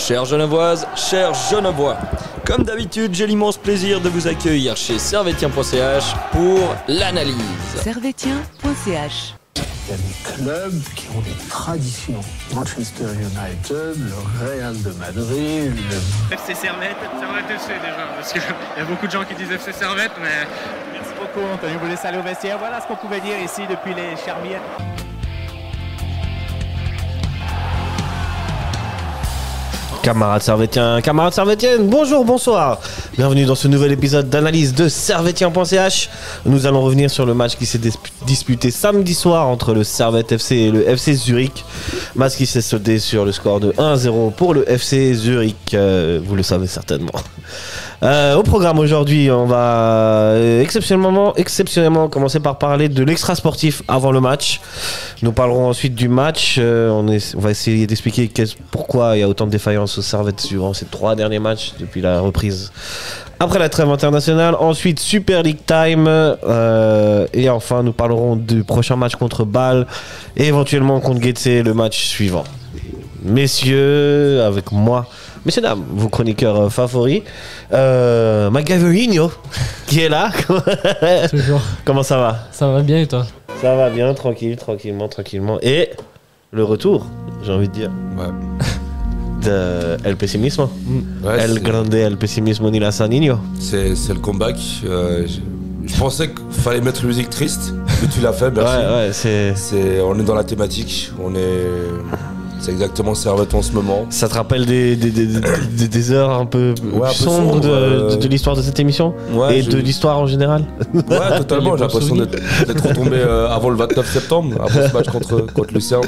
Chères Genevoises, chers Genevois, comme d'habitude, j'ai l'immense plaisir de vous accueillir chez Servetien.ch pour l'analyse. Servetien.ch. Il y a des clubs qui ont des traditions. Manchester United, le Real de Madrid, le... FC Servette FC déjà, parce qu'il y a beaucoup de gens qui disent FC Servette, mais... Merci beaucoup Anthony, vous laissez aller au vestiaire. Voilà ce qu'on pouvait dire ici depuis les Charmières. Camarades Servétiens, camarades Servétiennes, bonjour, bonsoir. Bienvenue dans ce nouvel épisode d'analyse de Servetien.ch. Nous allons revenir sur le match qui s'est disputé samedi soir entre le Servette FC et le FC Zurich. Match qui s'est soldé sur le score de 1-0 pour le FC Zurich, vous le savez certainement. Au programme aujourd'hui, on va exceptionnellement commencer par parler de l'extra sportif avant le match. Nous parlerons ensuite du match. On va essayer d'expliquer pourquoi il y a autant de défaillances au Servette durant ces 3 derniers matchs depuis la reprise après la trêve internationale. Ensuite, Super League Time. Et enfin, nous parlerons du prochain match contre Bâle et éventuellement contre Getse, le match suivant. Messieurs, avec moi, messieurs, dames, vos chroniqueurs favoris, Magaverinho, qui est là. Toujours. Comment ça va? Ça va bien et toi? Ça va bien, tranquillement. Et le retour, j'ai envie de dire, de El Pessimismo. Ouais, El Grande El Pessimismo ni la Saninho. C'est le comeback. Je pensais qu'il fallait mettre une musique triste, mais tu l'as fait, merci. On est dans la thématique, c'est exactement Servette en ce moment. Ça te rappelle des heures un peu sombres de l'histoire de cette émission et de l'histoire en général? Ouais, totalement. J'ai l'impression d'être retombé avant le 29 septembre, après ce match contre Lucerne.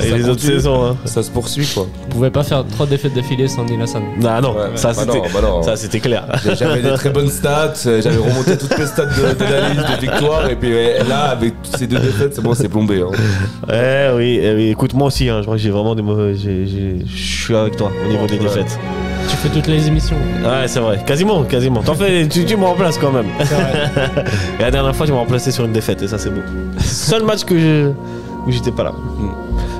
Et les autres saisons, hein. Ça se poursuit, quoi. Vous pouvez pas faire 3 défaites d'affilée sans Nilassan. Ah non, ouais, ça c'était clair. J'avais des très bonnes stats, j'avais remonté toutes mes stats d'analyse, de victoire, et puis là, avec ces 2 défaites, c'est bon, c'est plombé. Hein. Oui, écoute, moi aussi, hein, je crois que j'ai vraiment des mauvais. Je suis avec toi au niveau des défaites. Tu fais toutes les émissions. Ouais, c'est vrai, quasiment. T'en fais, tu me remplaces quand même. Et la dernière fois, tu m'as remplacé sur une défaite, et ça, c'est beau. Seul match où j'étais pas là.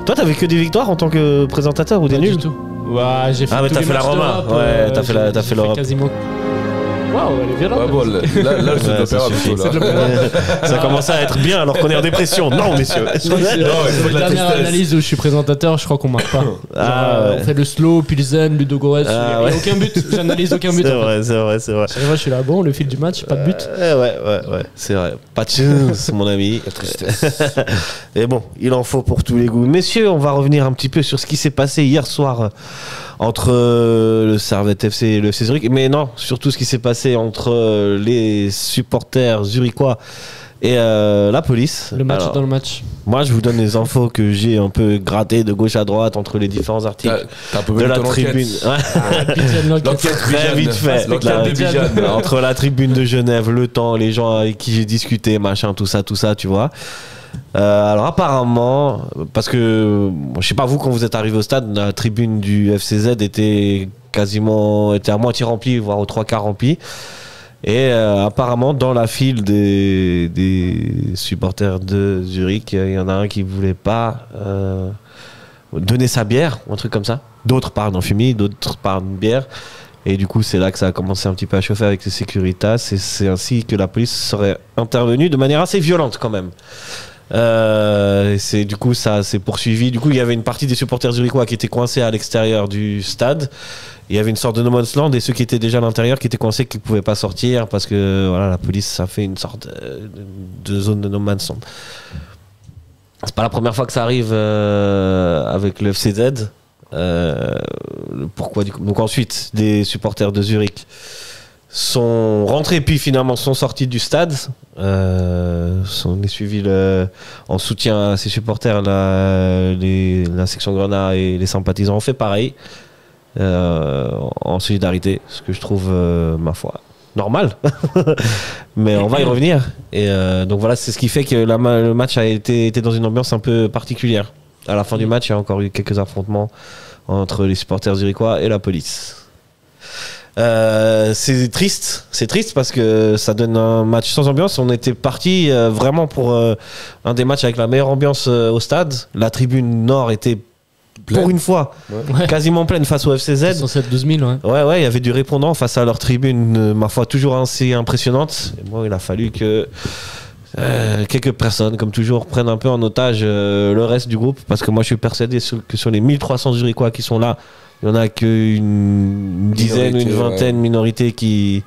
Toi, t'avais que des victoires en tant que présentateur ou des nuls? Du tout. Ouais, j'ai fait. Ah, mais t'as fait la Roma. Ouais, t'as fait l'Europe. Quasiment. Waouh, elle est violente. Ouais, bon, là, je te perds un peu. Ça commence à être bien alors qu'on est en dépression. Non, messieurs. C'est la dernière analyse où je suis présentateur, je crois qu'on marque pas. On fait le slow, Pilsen, Ludo Goes. Il n'y a aucun but. J'analyse aucun but. C'est vrai. Je suis là, bon, le fil du match, pas de but. Ouais, c'est vrai. Pas de chance, mon ami. Et bon, il en faut pour tous les goûts. Messieurs, on va revenir un petit peu sur ce qui s'est passé hier soir entre le Servette FC et le FC Zurich, mais non, surtout ce qui s'est passé entre les supporters zurichois et la police. Le match dans le match. Moi, je vous donne les infos que j'ai un peu grattées de gauche à droite entre les différents articles de la tribune. L'enquête très vite fait. Entre la tribune de Genève, le temps, les gens avec qui j'ai discuté, machin, tout ça, tu vois. Alors apparemment, parce que je sais pas vous, quand vous êtes arrivé au stade, la tribune du FCZ était à moitié remplie, voire aux 3/4 remplie. Et apparemment, dans la file des supporters de Zurich, il y en a un qui voulait pas donner sa bière, ou un truc comme ça. D'autres parlent d'infumie, d'autres parlent de bière. Et du coup, c'est là que ça a commencé un petit peu à chauffer avec les Securitas. Et c'est ainsi que la police serait intervenue de manière assez violente quand même. Du coup, ça s'est poursuivi. Du coup, il y avait une partie des supporters zurichois qui étaient coincés à l'extérieur du stade. Il y avait une sorte de no man's land, et ceux qui étaient déjà à l'intérieur qui étaient coincés, qui ne pouvaient pas sortir parce que voilà, la police, ça fait une sorte de zone de no man's land. C'est pas la première fois que ça arrive avec le FCZ. Pourquoi du coup? Donc ensuite, des supporters de Zurich sont rentrés puis finalement sont sortis du stade. On est suivi en soutien à ces supporters, la section Grenat et les sympathisants ont fait pareil en solidarité, ce que je trouve ma foi normal. Mais on va y revenir. Et donc voilà, c'est ce qui fait que le match a été dans une ambiance un peu particulière. À la fin du match, il y a encore eu quelques affrontements entre les supporters zurichois et la police. C'est triste parce que ça donne un match sans ambiance. On était parti vraiment pour un des matchs avec la meilleure ambiance au stade. La tribune nord était pour une fois, quasiment pleine face au FCZ. 107 12 000, ouais, il y avait du répondant face à leur tribune, ma foi, toujours assez impressionnante. Et moi, il a fallu que quelques personnes, comme toujours, prennent un peu en otage le reste du groupe, parce que moi, je suis persuadé que sur les 1300 Zurichois qui sont là, il n'y en a qu'une dizaine, une vingtaine, minorité qui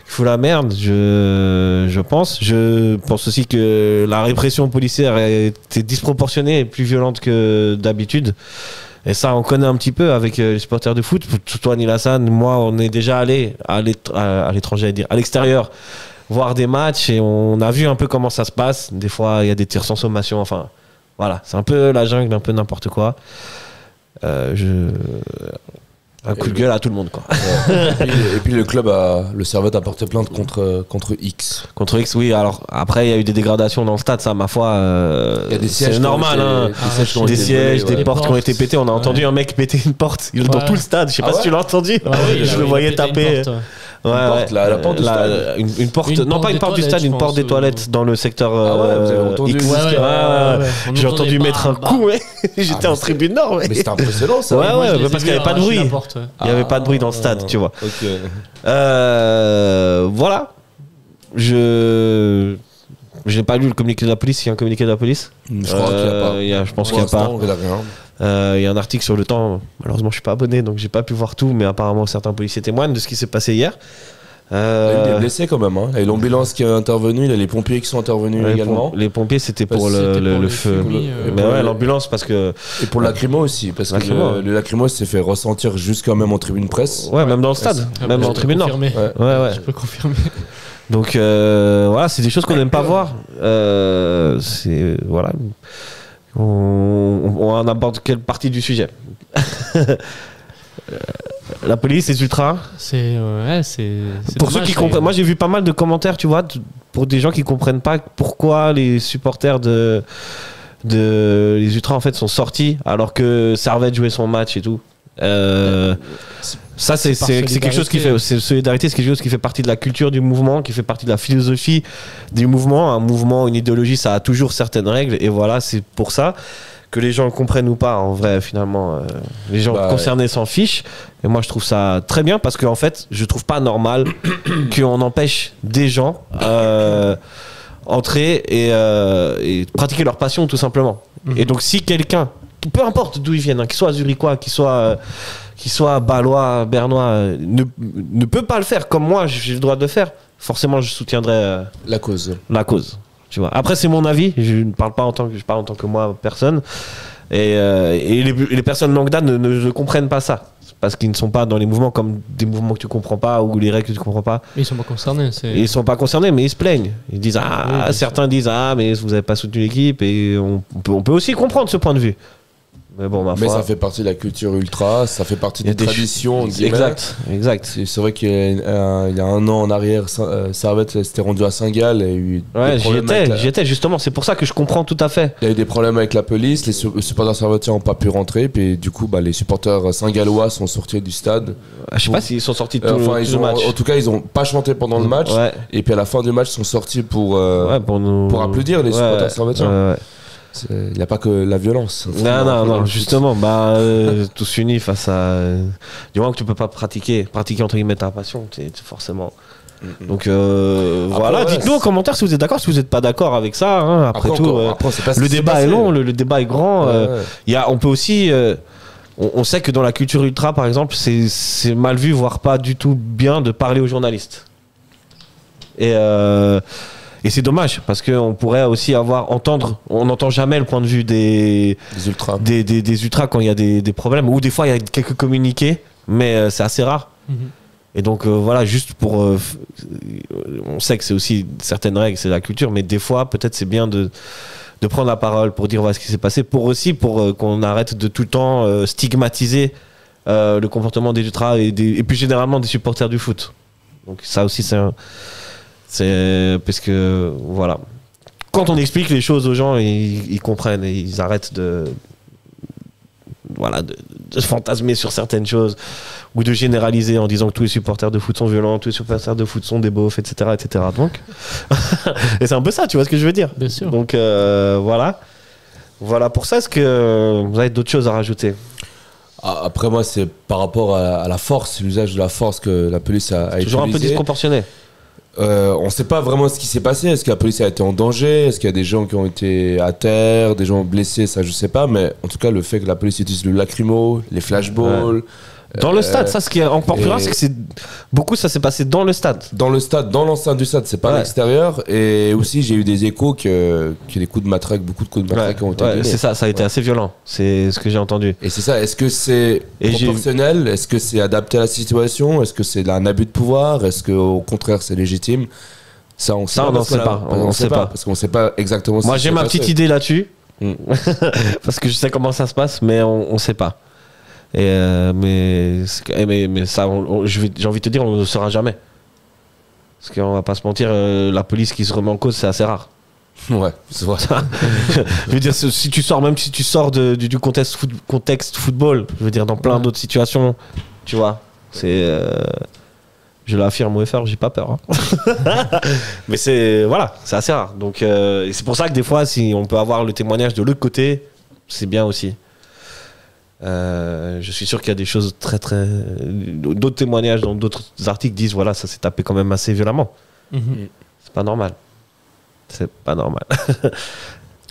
fout la merde, je pense. Je pense aussi que la répression policière était disproportionnée et plus violente que d'habitude. Et ça, on connaît un petit peu avec les supporters de foot. Toi, Nilassan, moi, on est déjà allé à l'étranger, à l'extérieur, voir des matchs et on a vu un peu comment ça se passe. Des fois, il y a des tirs sans sommation. Enfin, voilà, c'est un peu la jungle, un peu n'importe quoi. Un coup de gueule à tout le monde, quoi. Et puis le club le Servette a porté plainte contre X. Contre X, oui. Alors après, il y a eu des dégradations dans le stade, ça, ma foi. C'est normal, des sièges, des portes qui ont été pétées. On a entendu un mec péter une porte dans tout le stade. Je sais pas si tu l'as entendu. Je le voyais taper. La porte du stade. Une porte, non pas une porte du stade, une porte des toilettes dans le secteur X. J'ai entendu mettre un coup, j'étais en tribune nord. Mais c'était impressionnant, ça. Ouais, parce qu'il n'y avait pas de bruit. Il n'y avait pas de bruit dans le stade, tu vois. Voilà. Je n'ai pas lu le communiqué de la police. Il y a un communiqué de la police. Je crois qu'il n'y a pas. Je pense qu'il n'y a pas. Il y a un article sur Le Temps. Malheureusement, je suis pas abonné, donc j'ai pas pu voir tout, mais apparemment certains policiers témoignent de ce qui s'est passé hier. Il y a des blessés quand même. Il y a l'ambulance qui est intervenue, il y a les pompiers qui sont intervenus également. Les pompiers, c'était pour le feu. Mais ouais, l'ambulance, parce que. Et pour le lacrymo aussi, parce que le lacrymo s'est fait ressentir jusqu'à même en tribune presse. Ouais, même dans le stade, même en tribune nord. Je peux confirmer. Donc voilà, c'est des choses qu'on n'aime pas voir. C'est voilà. On aborde quelle partie du sujet? La police, les ultras. C'est pour ceux qui comprennent. Moi, j'ai vu pas mal de commentaires, tu vois, pour des gens qui comprennent pas pourquoi les supporters les ultras en fait sont sortis alors que Servette jouait son match et tout. Ça, c'est quelque chose qui fait. Solidarité, c'est quelque chose qui fait partie de la culture du mouvement, qui fait partie de la philosophie du mouvement. Un mouvement, une idéologie, ça a toujours certaines règles. Et voilà, c'est pour ça que les gens le comprennent ou pas. En vrai, finalement, les gens concernés s'en fichent. Et moi, je trouve ça très bien parce qu'en fait, je trouve pas normal qu'on empêche des gens entrer et pratiquer leur passion, tout simplement. Et donc, si quelqu'un, peu importe d'où ils viennent, qu'il soit zurichois, qu'il soit balois, bernois, ne peut pas le faire comme moi j'ai le droit de le faire, forcément je soutiendrai la cause. Tu vois. Après, c'est mon avis, je ne parle pas en tant que moi, personne. Et les personnes lambda ne comprennent pas ça. Parce qu'ils ne sont pas dans les mouvements comme des mouvements que tu comprends pas ou les règles que tu comprends pas. Ils sont pas concernés. Ils sont pas concernés, mais ils se plaignent. Ils disent certains disent mais vous avez pas soutenu l'équipe, et on peut aussi comprendre ce point de vue. Mais bon, mais ça fait partie de la culture ultra, ça fait partie des traditions. Exact. C'est vrai qu'il y a un an en arrière, Servette s'était rendu à Saint-Gall et il y a eu des problèmes. J'y étais justement, c'est pour ça que je comprends tout à fait. Il y a eu des problèmes avec la police, les supporters servettiens n'ont pas pu rentrer, puis du coup, les supporters saint-gallois sont sortis du stade. Je sais pas s'ils sont sortis tout le match. En tout cas, ils n'ont pas chanté pendant le match, et puis à la fin du match, ils sont sortis pour applaudir les supporters servettiens. Il n'y a pas que la violence. Non, justement, tous unis face à. Du moment que tu peux pas pratiquer entre guillemets ta passion, c'est forcément. Donc voilà, dites-nous en commentaire si vous êtes d'accord, si vous n'êtes pas d'accord avec ça. Après tout, le débat est long, le débat est grand. On peut aussi. On sait que dans la culture ultra, par exemple, c'est mal vu, voire pas du tout bien de parler aux journalistes. Et c'est dommage parce qu'on pourrait aussi on n'entend jamais le point de vue des ultras. Des ultras quand il y a des problèmes, ou des fois il y a quelques communiqués, mais c'est assez rare. Et donc voilà, juste pour on sait que c'est aussi certaines règles, c'est la culture, mais des fois peut-être c'est bien de prendre la parole pour dire voilà ce qui s'est passé, pour qu'on arrête de tout le temps stigmatiser le comportement des ultras et plus généralement des supporters du foot. Donc ça aussi c'est parce que voilà, quand on explique les choses aux gens, ils comprennent et ils arrêtent de fantasmer sur certaines choses ou de généraliser en disant que tous les supporters de foot sont violents, tous les supporters de foot sont des beaufs, etc. Donc et c'est un peu ça, tu vois ce que je veux dire. Bien sûr. Donc voilà. Voilà pour ça. Est-ce que vous avez d'autres choses à rajouter? Après moi, c'est par rapport à la force, l'usage de la force que la police a utilisé. Toujours un peu disproportionné. On ne sait pas vraiment ce qui s'est passé. Est-ce que la police a été en danger? Est-ce qu'il y a des gens qui ont été à terre, des gens blessés? Ça, je sais pas. Mais en tout cas, le fait que la police utilise le lacrymo, les flashballs. Dans le stade, ça, ce qui est encore plus rare, c'est que beaucoup, ça s'est passé dans le stade. Dans le stade, dans l'enceinte du stade, c'est pas à l'extérieur. Et aussi, j'ai eu des échos que les coups de matraque, beaucoup de coups de matraque ont été donnés. C'est ça a été assez violent. C'est ce que j'ai entendu. Et c'est ça, est-ce que c'est proportionnel? Est-ce que c'est adapté à la situation? Est-ce que c'est un abus de pouvoir? Est-ce qu'au contraire, c'est légitime? Ça, on ne sait pas. On sait pas. Parce qu'on ne sait pas exactement ce Moi, j'ai ma petite idée là-dessus. Parce que je sais comment ça se passe, mais on ne sait pas. Mais ça, j'ai envie de te dire, on ne le saura jamais. Parce qu'on va pas se mentir, la police qui se remet en cause, c'est assez rare. Ouais, c'est vrai. Je veux dire, si tu sors, même si tu sors du contexte football, je veux dire, dans plein d'autres situations, tu vois, c'est. Je l'affirme au FR, j'ai pas peur. Hein. Mais c'est assez rare. Donc, c'est pour ça que des fois, si on peut avoir le témoignage de l'autre côté, c'est bien aussi. Je suis sûr qu'il y a des choses d'autres témoignages dans d'autres articles disent voilà, ça s'est tapé quand même assez violemment. C'est pas normal. Tout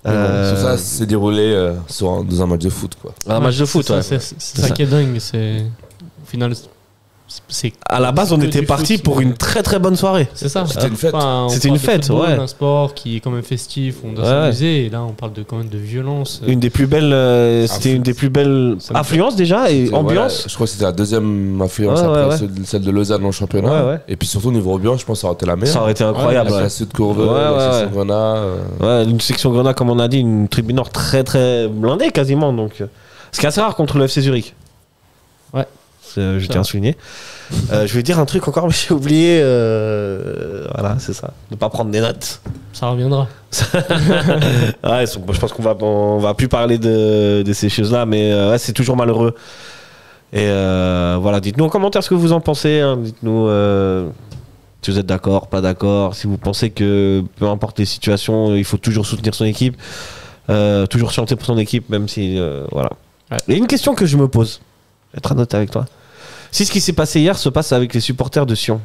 ça s'est déroulé dans un match de foot, quoi. Un match de foot, c'est ça qui est dingue. Au final, à la base, on était parti pour une très très bonne soirée. C'est ça. C'était une fête. C'était une fête, football, un sport qui est quand même festif, on doit s'amuser. Et là, on parle quand même de violence. Une des plus belles, c'était une des plus belles affluences déjà et ambiance. Je crois que c'était la deuxième affluence après celle de Lausanne dans le championnat. Et puis surtout niveau ambiance, je pense que ça aurait été la meilleure. Ça aurait été incroyable. La Sud Courveux, la section Grenat. Une section Grenat, comme on a dit, une tribune nord très très blindée quasiment. Donc, ce qui est assez rare contre le FC Zurich. Ouais. Je tiens à souligner. Je vais dire un truc encore, mais j'ai oublié. Voilà, c'est ça. Ne pas prendre des notes. Ça reviendra. Je pense qu'on va plus parler de ces choses-là, mais c'est toujours malheureux. Et voilà, dites-nous en commentaire ce que vous en pensez. Hein. Dites-nous si vous êtes d'accord, pas d'accord. Si vous pensez que peu importe les situations, il faut toujours soutenir son équipe, toujours chanter pour son équipe, même si voilà. Ouais. Il y a une question que je me pose. Je vais être à noter avec toi. Si ce qui s'est passé hier se passe avec les supporters de Sion,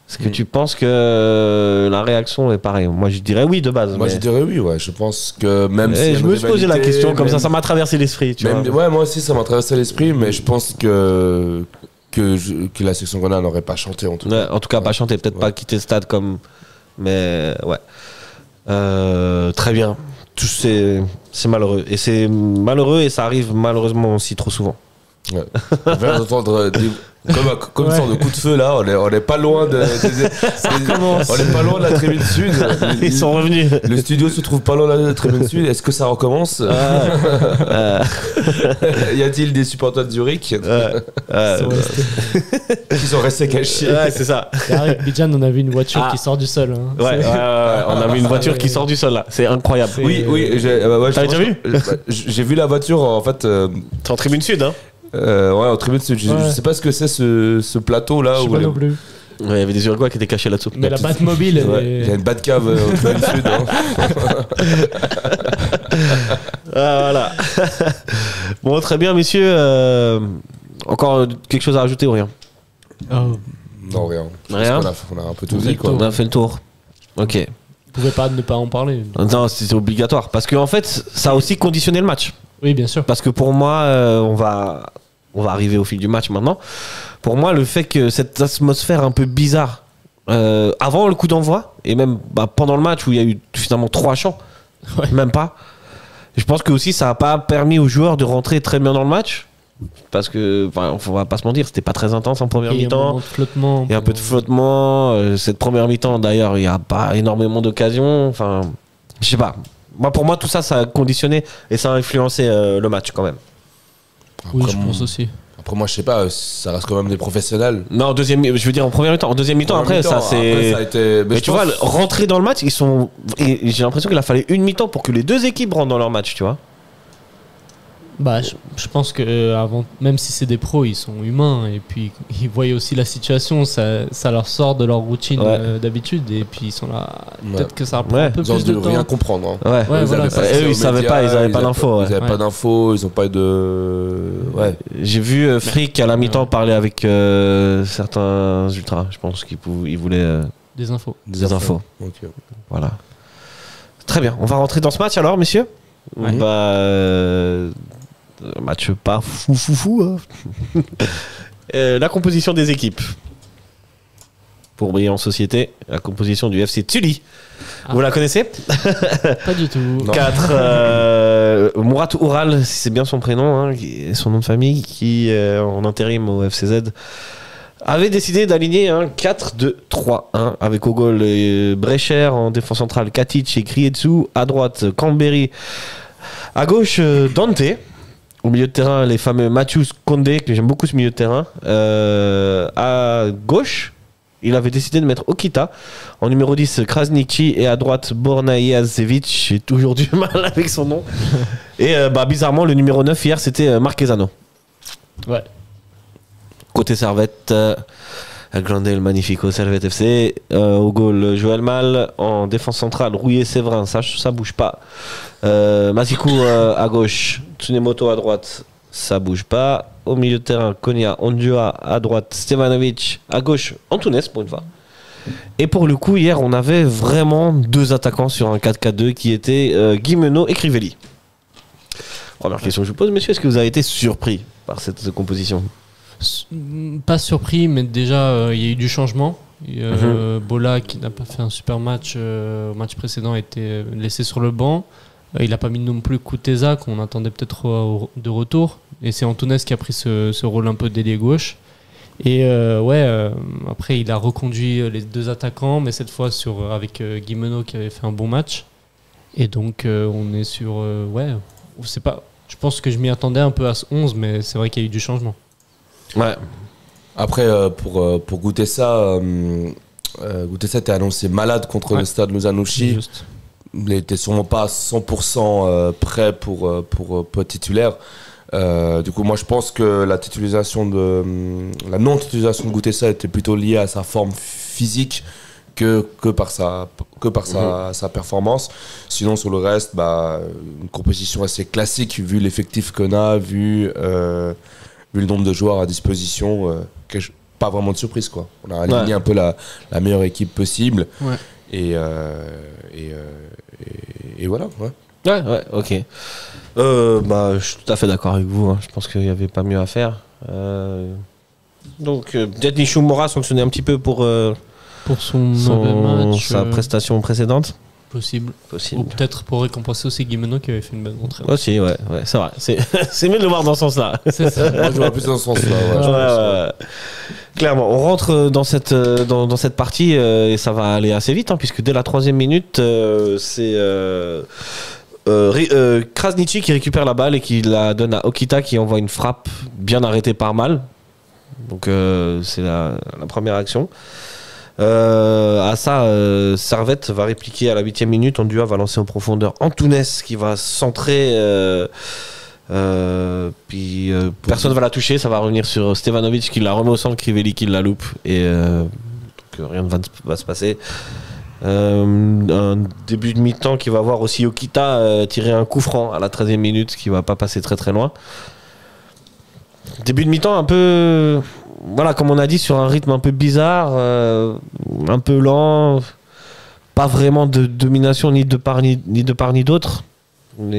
est-ce que tu penses que la réaction est pareille? Moi, je dirais oui de base. Moi, je dirais oui, ouais. Je pense que même si. Je me suis posé la question comme ça m'a traversé l'esprit. Ouais, moi aussi, ça m'a traversé l'esprit, mais je pense que la section Grenat n'aurait pas chanté en tout cas. En tout cas, pas chanté, peut-être pas quitter le stade comme. Mais ouais. Très bien. C'est malheureux. Et c'est malheureux et ça arrive malheureusement aussi trop souvent. Ouais. On vient d'entendre comme une sorte de coup de feu là, on est pas loin de on est pas loin de la tribune sud. Ils sont revenus. Le studio se trouve pas loin de la tribune sud. Est-ce que ça recommence? Y a-t-il des supporters de Zurich qui sont restés cachés? Ouais, c'est ça. Avec Bijan, on a vu une voiture qui sort du sol. Hein. Ouais, on a vu une voiture qui sort du sol là. C'est incroyable. Oui. T'as déjà vu? J'ai vu la voiture en fait. C'est en tribune sud, hein? Ouais, en tribune sud. Je sais pas ce que c'est ce plateau là. Je sais pas non plus. Ouais, il y avait des Uruguays qui étaient cachés là-dessous. Mais la Batmobile, il y a une Batcave au tribune sud. Hein. Voilà. Bon, très bien, messieurs. Encore quelque chose à rajouter ou rien? Non, rien. On a un peu tout dit. On a fait le tour. Ok. Vous pouvez pas ne pas en parler. Non, c'est obligatoire. Parce qu'en fait, ça a aussi conditionné le match. Oui, bien sûr. Parce que pour moi, on va arriver au fil du match maintenant. Pour moi, le fait que cette atmosphère un peu bizarre, avant le coup d'envoi, et même pendant le match où il y a eu finalement 3 chants, même pas, je pense que aussi ça n'a pas permis aux joueurs de rentrer très bien dans le match. Parce que, on va pas se mentir, c'était pas très intense en première mi-temps. Il y a un peu de flottement. Cette première mi-temps, d'ailleurs, il n'y a pas énormément d'occasions. Enfin, je sais pas. Pour moi, tout ça, ça a conditionné et ça a influencé le match quand même. Oui, je pense aussi. Après, moi, je sais pas, ça reste quand même des professionnels. Non, je veux dire en première mi-temps. En deuxième mi-temps, après, ça c'est. Mais tu vois, rentrer dans le match, ils sont. Et j'ai l'impression qu'il a fallu une mi-temps pour que les deux équipes rentrent dans leur match, tu vois. Je pense que avant, même si c'est des pros, ils sont humains et puis ils voient aussi la situation, ça leur sort de leur routine d'habitude et puis ils sont là. Peut-être que ça prend un peu plus de temps. Rien comprendre. Hein. Ils savaient pas, ils avaient pas d'infos. Ils avaient pas d'infos, ils ont pas eu de. J'ai vu Frick à la mi-temps parler avec certains ultras. Je pense qu'ils voulaient des infos. Okay. Voilà. Très bien. On va rentrer dans ce match alors, messieurs. Match pas fou. Hein. La composition des équipes. Pour briller en société, la composition du FC Tully. Vous la connaissez? Pas du tout. 4. Mourat Oural, si c'est bien son prénom, hein, son nom de famille, qui en intérim au FCZ avait décidé d'aligner un 4-2-3-1 avec au goal Brecher, en défense centrale Katic et Krietsu, à droite Camberi, à gauche Dante. Au milieu de terrain, les fameux Mathius Condé, que j'aime beaucoup ce milieu de terrain. À gauche, il avait décidé de mettre Okita. En numéro 10, Krasniqi. Et à droite, Bornayazevic. J'ai toujours du mal avec son nom. Et bizarrement, le numéro 9 hier, c'était Marquezano. Ouais. Côté Servette, Grande El Magnifico Servette FC. Au goal, Joël Mal. En défense centrale, Rouillé Séverin. Ça bouge pas. Masiku à gauche, Tsunemoto à droite, ça bouge pas. Au milieu de terrain, Konya, Ondua à droite, Stevanovic à gauche, Antunes pour une fois. Et pour le coup, hier, on avait vraiment 2 attaquants sur un 4-4-2 qui étaient Guimeno et Crivelli. Première question que je vous pose, messieurs, est-ce que vous avez été surpris par cette composition? Pas surpris, mais déjà, il y a eu du changement. Bola, qui n'a pas fait un super match au match précédent, a été laissé sur le banc. Il n'a pas mis non plus Kuteza, qu'on attendait peut-être de retour. Et c'est Antunes qui a pris ce rôle un peu d'ailier gauche. Et après, il a reconduit les 2 attaquants, mais cette fois avec Guimeno qui avait fait un bon match. Et donc, on est sur... c'est pas, je pense que je m'y attendais un peu à ce 11, mais c'est vrai qu'il y a eu du changement. Ouais. Après, pour goûter ça, était annoncé malade contre le Stade Luzanouchi. Juste. Il n'était sûrement pas à 100% prêt pour titulaire. Du coup, moi, je pense que la non-titularisation de Goutessa était plutôt liée à sa forme physique que par sa performance. Sinon, sur le reste, une composition assez classique, vu l'effectif qu'on a, vu le nombre de joueurs à disposition. Pas vraiment de surprise, quoi. On a aligné un peu la meilleure équipe possible. Ouais. Et voilà, Ouais, ok. Je suis tout à fait d'accord avec vous. Hein. Je pense qu'il n'y avait pas mieux à faire. Donc, peut-être Nishimura sanctionné un petit peu pour son mauvais match, sa prestation précédente. Possible. Ou peut-être pour récompenser aussi Guimeno qui avait fait une bonne entrée. Aussi, ouais, c'est vrai. C'est mieux de le voir dans ce sens-là. C'est ça. Moi, je vois plus dans ce sens-là. Clairement, on rentre dans cette partie et ça va aller assez vite, hein, puisque dès la 3e minute, c'est Krasniqi qui récupère la balle et qui la donne à Okita qui envoie une frappe bien arrêtée par Mal. Donc c'est la première action. À ça, Servette va répliquer à la 8e minute. Ondua va lancer en profondeur Antunes qui va centrer. Puis personne ne va la toucher. Ça va revenir sur Stevanovic qui la remet au centre, Crivelli qui la loupe. Et donc rien ne va se passer. Un début de mi-temps qui va voir aussi Okita tirer un coup franc à la 13e minute qui va pas passer très très loin. Début de mi-temps un peu, voilà, comme on a dit, sur un rythme un peu bizarre, un peu lent, pas vraiment de domination ni de part ni d'autre. On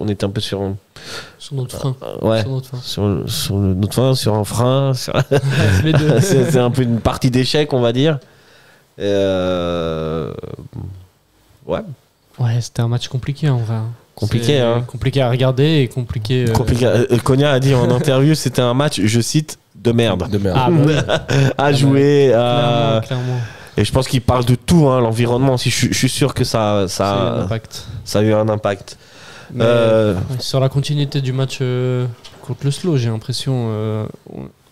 était un peu sur notre frein. Sur notre frein, sur un frein. C'est un peu une partie d'échec, on va dire. Ouais, c'était un match compliqué en vrai. Compliqué à regarder et compliqué. Konya a dit en interview, c'était un match, je cite, de merde. À jouer. Clairement. Et je pense qu'il parle de tout, hein, l'environnement aussi. Je suis sûr que ça a eu un impact. Sur la continuité du match contre le Slow, j'ai l'impression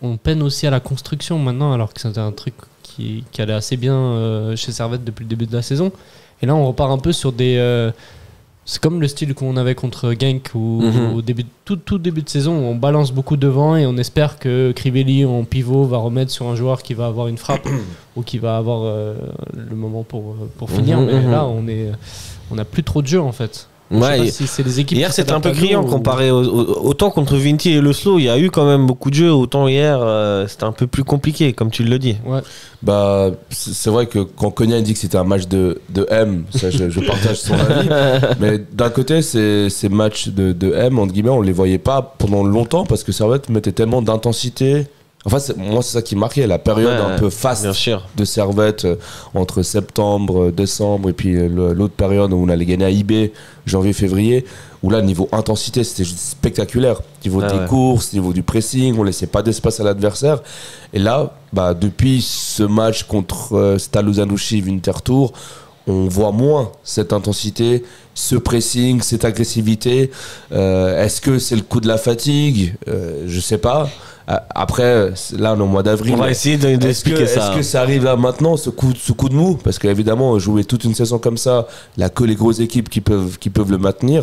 on peine aussi à la construction maintenant, alors que c'était un truc qui allait assez bien chez Servette depuis le début de la saison. Et là, on repart un peu sur des C'est comme le style qu'on avait contre Genk où au début, tout début de saison, on balance beaucoup devant et on espère que Crivelli en pivot va remettre sur un joueur qui va avoir une frappe ou qui va avoir le moment pour finir. Mais là, on n'a plus trop de jeu en fait. Je sais pas si c'est des équipes hier qui c'était un peu s'adaptent à criant nous comparé autant contre Vinti et le Slow, il y a eu quand même beaucoup de jeux, autant hier c'était un peu plus compliqué comme tu le dis. Ouais. Bah, c'est vrai que quand Konya dit que c'était un match de M, ça, je partage son avis. Mais d'un côté, ces matchs de M, entre guillemets, on les voyait pas pendant longtemps parce que Servette mettait tellement d'intensité. Enfin, moi, c'est ça qui marquait, la période un peu faste de Servette entre septembre, décembre et puis l'autre période où on allait gagner à IB, janvier-février, où là, niveau intensité, c'était juste spectaculaire. Niveau des courses, niveau du pressing, on laissait pas d'espace à l'adversaire. Et là, bah, depuis ce match contre Stade Luzernouchi Winterthur, on voit moins cette intensité, ce pressing, cette agressivité. Est-ce que c'est le coup de la fatigue ? Je sais pas. Après, là on est au mois d'avril. On va essayer d'expliquer ça. Est-ce que ça arrive là maintenant, ce coup de mou ? Parce qu'évidemment, jouer toute une saison comme ça, il n'y a que les grosses équipes qui peuvent le maintenir.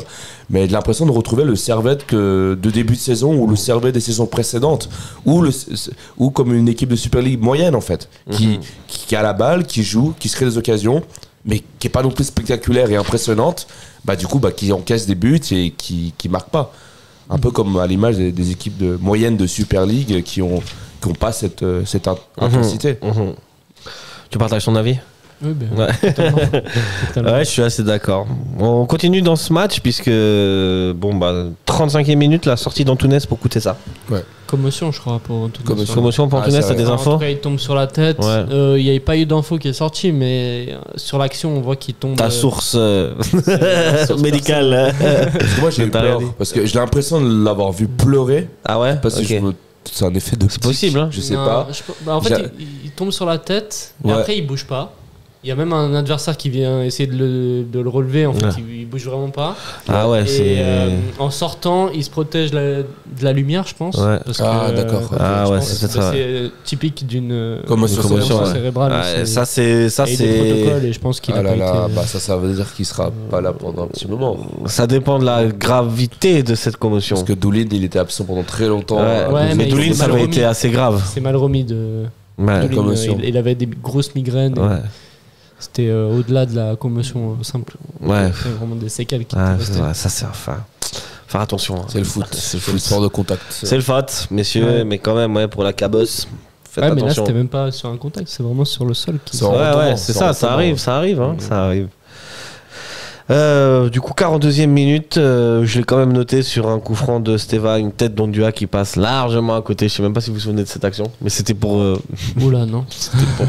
Mais j'ai l'impression de retrouver le Servette de début de saison ou le Servette des saisons précédentes, ou comme une équipe de Super League moyenne en fait, qui a la balle, qui joue, qui se crée des occasions, mais qui n'est pas non plus spectaculaire et impressionnante. Bah, du coup, qui encaisse des buts et qui marque pas. Un peu comme à l'image des équipes moyennes de Super League qui ont pas cette intensité. Tu partages ton avis ? Oui, bien. Ouais. Totalement. Ouais, je suis assez d'accord. On continue dans ce match puisque 35e minute, la sortie d'Antunes pour coûter ça. Ouais. Commotion, je crois, pour Antunes. Commotion pour Antunes, t'as des infos ? En tout cas, il tombe sur la tête. Il n'y avait pas eu d'info qui est sortie, mais sur l'action, on voit qu'il tombe. Ta source médicale. Parce que moi, j'ai eu peur. Parce que j'ai l'impression de l'avoir vu pleurer. Ah ouais ? Parce que c'est un effet de. C'est possible, hein ? Je sais pas. En fait, il tombe sur la tête, et après, il bouge pas. Il y a même un adversaire qui vient essayer de le relever. En fait, il bouge vraiment pas. Ah ouais, en sortant, il se protège de la lumière, je pense. Ouais. Parce d'accord. C'est typique d'une commotion cérébrale. Ouais, ça c'est des protocoles et je pense qu'il a pas été. Ça veut dire qu'il sera pas là pendant un petit moment. Ça dépend de la gravité de cette commotion. Parce que Doulin, il était absent pendant très longtemps. Mais Doulin, ça avait été assez grave. C'est mal remis de commotion. Il avait des grosses migraines. C'était au-delà de la commotion simple. Ouais. C'est vraiment des séquelles qui ça c'est faire attention. C'est le foot. C'est le sport de contact. C'est le foot, messieurs, mais quand même, pour la cabosse, faites attention. Mais là, c'était même pas sur un contact, c'est vraiment sur le sol. C'est ça, ça arrive. Ça arrive. Du coup, 42e minute, je l'ai quand même noté sur un coup franc de Steva, une tête d'Ondua qui passe largement à côté. Je sais même pas si vous vous souvenez de cette action, mais c'était pour. Oula, non. C'était pour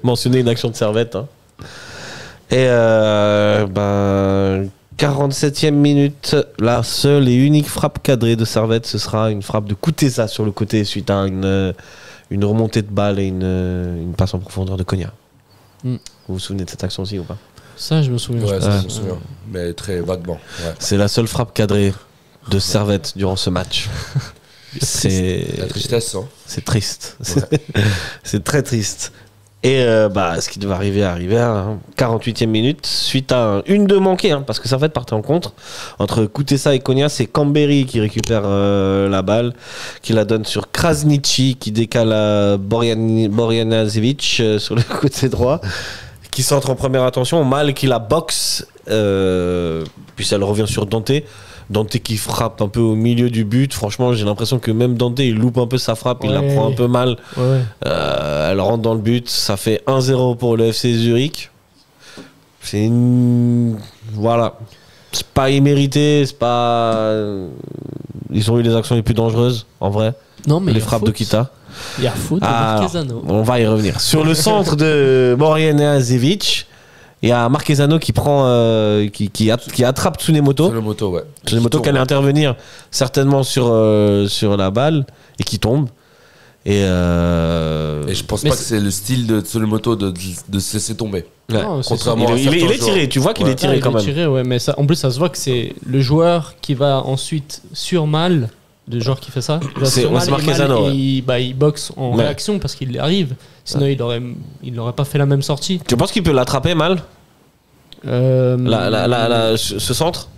mentionner une action de Servette. Hein. Et 47e minute, la seule et unique frappe cadrée de Servette, ce sera une frappe de Kuteza sur le côté suite à une remontée de balle et une passe en profondeur de Konya. Vous vous souvenez de cette action aussi ou pas ? Ça, je me souviens. Ouais, ça, je me souviens. Mais très vaguement. Ouais. C'est la seule frappe cadrée de Servette durant ce match. C'est la tristesse. Hein. C'est triste. Ouais. C'est très triste. Et ce qui devait arriver à 48e minute, suite à une de manquée, parce que Servette partait en contre. Entre Kutesa et Konya, c'est Kamberi qui récupère la balle, qui la donne sur Krasniqi, qui décale à Borjanazevic sur le côté droit, qui centre en première intention, Mal qui la boxe, puis elle revient sur Dante. Dante qui frappe un peu au milieu du but. Franchement, j'ai l'impression que même Dante, il loupe un peu sa frappe, il la prend un peu mal. Elle rentre dans le but. Ça fait 1-0 pour le FC Zurich. C'est voilà. C'est pas immérité, c'est pas. Ils ont eu les actions les plus dangereuses, en vrai. Non, mais les frappes de Kita. Il y a faute de Marquezano. On va y revenir. Sur le centre de Borjanazevic, il y a Marquezano qui prend, qui attrape Tsunemoto. Tsunemoto qui allait intervenir certainement sur la balle et qui tombe. Et je pense pas que c'est le style de Tsunemoto de se laisser tomber. Ouais. Non, contrairement à il est tiré, tu vois qu'il est tiré quand même. Il est tiré, mais ça, en plus ça se voit que c'est le joueur qui va ensuite sur Mal, le joueur qui fait ça. C'est Marquezano. Il boxe en réaction parce qu'il arrive. Sinon il n'aurait pas fait la même sortie. Tu penses qu'il peut l'attraper Mal ? Ce centre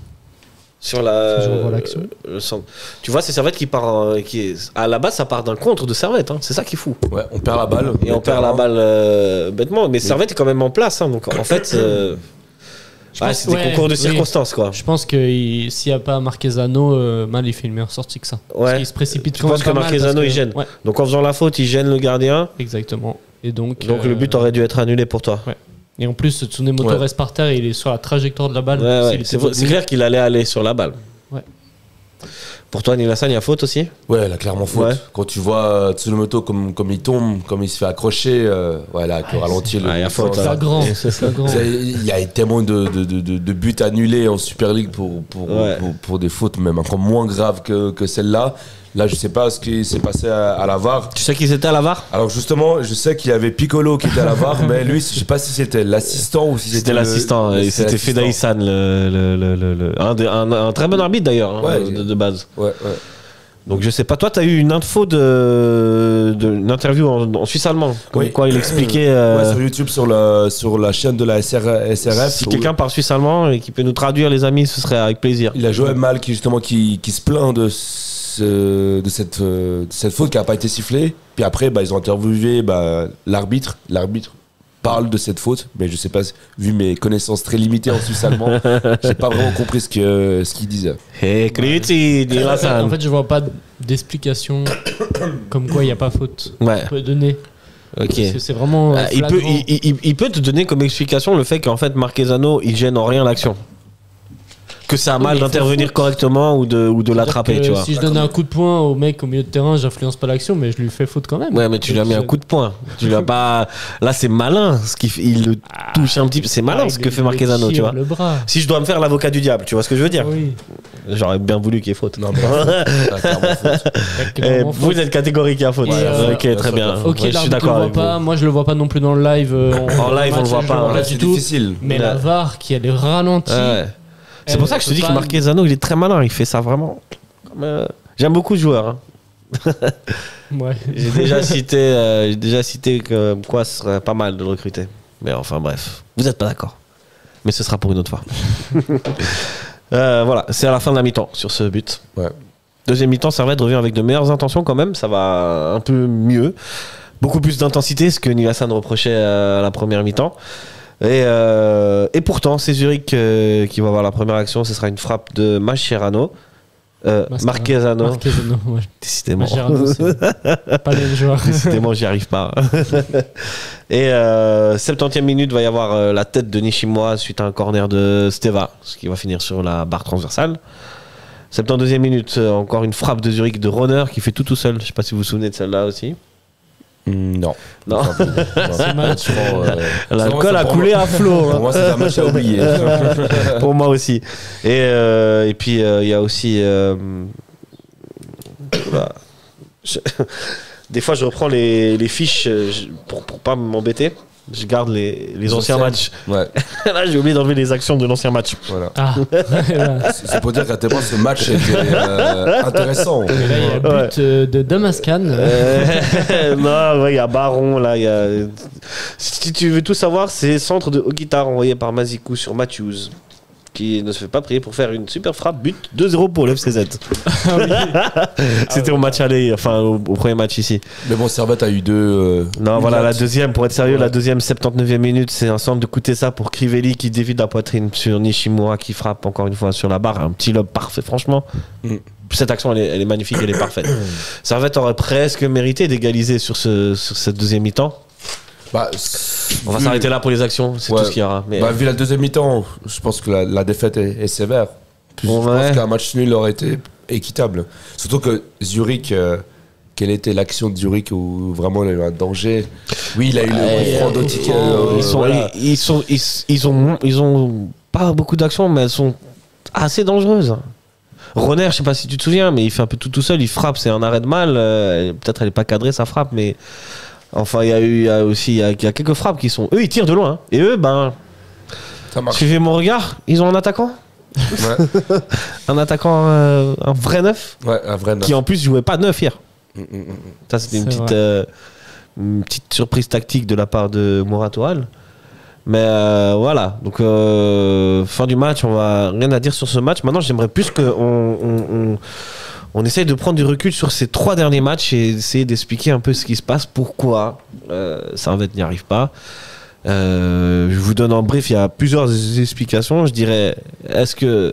sur la. Je revois l'action. Le centre. Tu vois, c'est Servette qui part. À la base, ça part d'un contre de Servette. Hein. C'est ça qui est fou. Ouais, on perd la balle. Et on perd la balle bêtement. Mais Servette est quand même en place. Hein, donc en fait, c'est des concours de circonstances, quoi. Je pense que s'il n'y a pas Marquezano, Mal il fait une meilleure sortie que ça. Ouais. Parce qu'il se précipite Tu quand penses même que pas mal Marquezano, parce il gêne. Ouais, Donc en faisant la faute, il gêne le gardien. exactement. Et donc Le but aurait dû être annulé pour toi. Ouais. Et en plus, Tsunemoto reste par terre et il est sur la trajectoire de la balle. Ouais. C'est clair qu'il allait aller sur la balle. Ouais. Pour toi, Nilassan, il y a faute aussi? Ouais, elle a clairement faute. Ouais. Quand tu vois Tsunemoto comme il tombe, comme il se fait accrocher, là, avec le ralenti, il y a faute. C'est flagrant. C'est flagrant. Il y a tellement de buts annulés en Super League pour des fautes même encore moins graves que celle-là. Là, je sais pas ce qui s'est passé à la VAR. Tu sais qu'ils étaient à la VAR? Alors justement, je sais qu'il y avait Piccolo qui était à la VAR, mais lui, je sais pas si c'était l'assistant ou si C'était l'assistant. C'était Fedaïsan, un très bon arbitre d'ailleurs, de base. Ouais. Donc je sais pas. Toi, t'as eu une info une interview en suisse allemand, comme quoi il expliquait. Sur YouTube, sur la chaîne de la SRF. Si quelqu'un parle suisse allemand et qui peut nous traduire, les amis, ce serait avec plaisir. Il a Joël Mal qui se plaint de cette faute qui n'a pas été sifflée. Puis après, ils ont interviewé l'arbitre. L'arbitre parle de cette faute, mais je sais pas, vu mes connaissances très limitées en suisse allemand, j'ai pas vraiment compris ce qu'il disait. Hey, Kriti, Nilassan. En fait, je vois pas d'explication comme quoi il n'y a pas faute. Ouais. On peut donner. Ok. Parce que c'est vraiment. Il peut te donner comme explication le fait qu'en fait Marquezano il gêne en rien l'action. Que ça a mal d'intervenir correctement ou de l'attraper, tu vois. Si je donne un coup de poing au mec au milieu de terrain, j'influence pas l'action, mais je lui fais faute quand même. Ouais, mais tu lui as mis un coup de poing. Tu lui as pas. Là, c'est malin. Il le touche un petit peu. C'est malin ce que fait Marquezano, tu vois. Le bras. Si je dois me faire l'avocat du diable, tu vois ce que je veux dire? Oui. J'aurais bien voulu qu'il y ait faute. Non, mais Vous êtes catégorique à faute. Ok, très bien. Ok, je suis d'accord avec vous. Moi, je le vois pas non plus dans le live. En live, on le voit pas. c'est difficile. Mais la VAR qui a les ralentis. Ouais. C'est pour ça que je te dis que Marquezano, il est très malin. Il fait ça vraiment. J'aime beaucoup ce joueur. Hein. Ouais. J'ai déjà cité que quoi ce serait pas mal de le recruter. Mais enfin bref, vous n'êtes pas d'accord. Mais ce sera pour une autre fois. Voilà, c'est à la fin de la mi-temps sur ce but. Ouais. Deuxième mi-temps, Servette revient avec de meilleures intentions quand même. Ça va un peu mieux. Beaucoup plus d'intensité, ce que Nilassan reprochait à la première mi-temps. Et pourtant, c'est Zurich qui va avoir la première action. Ce sera une frappe de Mascherano. Marquezano. Ouais. Décidément. Mascherano, c'est pas le même joueur. Décidément, j'y arrive pas. Et 70e minute, va y avoir la tête de Nishimura suite à un corner de Steva, ce qui va finir sur la barre transversale. 72e minute, encore une frappe de Zurich de Ronner qui fait tout seul. Je sais pas si vous vous souvenez de celle-là aussi. Non. Ce match, l'alcool a coulé à flot. Pour moi, c'est un match à oublier. Pour moi aussi. Et puis, il y a aussi... Des fois, je reprends les fiches pour pas m'embêter. Je garde les anciens matchs. Ouais. Là, j'ai oublié d'enlever les actions de l'ancien match. Voilà. Ah. C'est pour dire qu'à tes ce match était intéressant. Et là, il y a le but de Damascan. Non, il y a Baron. Là, si tu veux tout savoir, c'est centre de Ogitar envoyé par Mazikou sur Matthews, qui ne se fait pas prier pour faire une super frappe, but 2-0 pour l'FCZ. C'était au match aller, enfin au premier match ici. Mais bon, Servette a eu deux. Non, voilà, la deuxième, pour être sérieux, la deuxième 79e minute, c'est un centre de Kutesa pour Crivelli qui dévie de la poitrine sur Nishimura qui frappe encore une fois sur la barre. Un petit lob parfait, franchement. Cette action, elle est magnifique, elle est parfaite. Servette aurait presque mérité d'égaliser sur cette deuxième mi-temps. On va s'arrêter là pour les actions, c'est tout ce qu'il y aura. Mais... vu la deuxième mi-temps, je pense que la défaite est sévère. Je pense qu'un match nul aurait été équitable. Surtout que Zurich, quelle était l'action de Zurich où vraiment il a eu un danger? Oui, il a eu le franc d'Otik. Ils ont pas beaucoup d'actions, mais elles sont assez dangereuses. Ronner, je sais pas si tu te souviens, mais il fait un peu tout seul, il frappe, c'est un arrêt de mal. Peut-être elle est pas cadrée sa frappe, mais enfin il y a quelques frappes qui sont. Eux ils tirent de loin, hein. Et eux suivez mon regard, ils ont un attaquant. Ouais. Un attaquant, un vrai neuf. Ouais, un vrai neuf. Qui en plus jouait pas neuf hier. Ça c'était une petite surprise tactique de la part de Mouratoal. Mais voilà, donc fin du match, on va rien à dire sur ce match. Maintenant, j'aimerais plus qu'on on essaye de prendre du recul sur ces 3 derniers matchs et essayer d'expliquer un peu ce qui se passe, pourquoi Servette n'y arrive pas. Je vous donne en brief, il y a plusieurs explications. Je dirais, est-ce que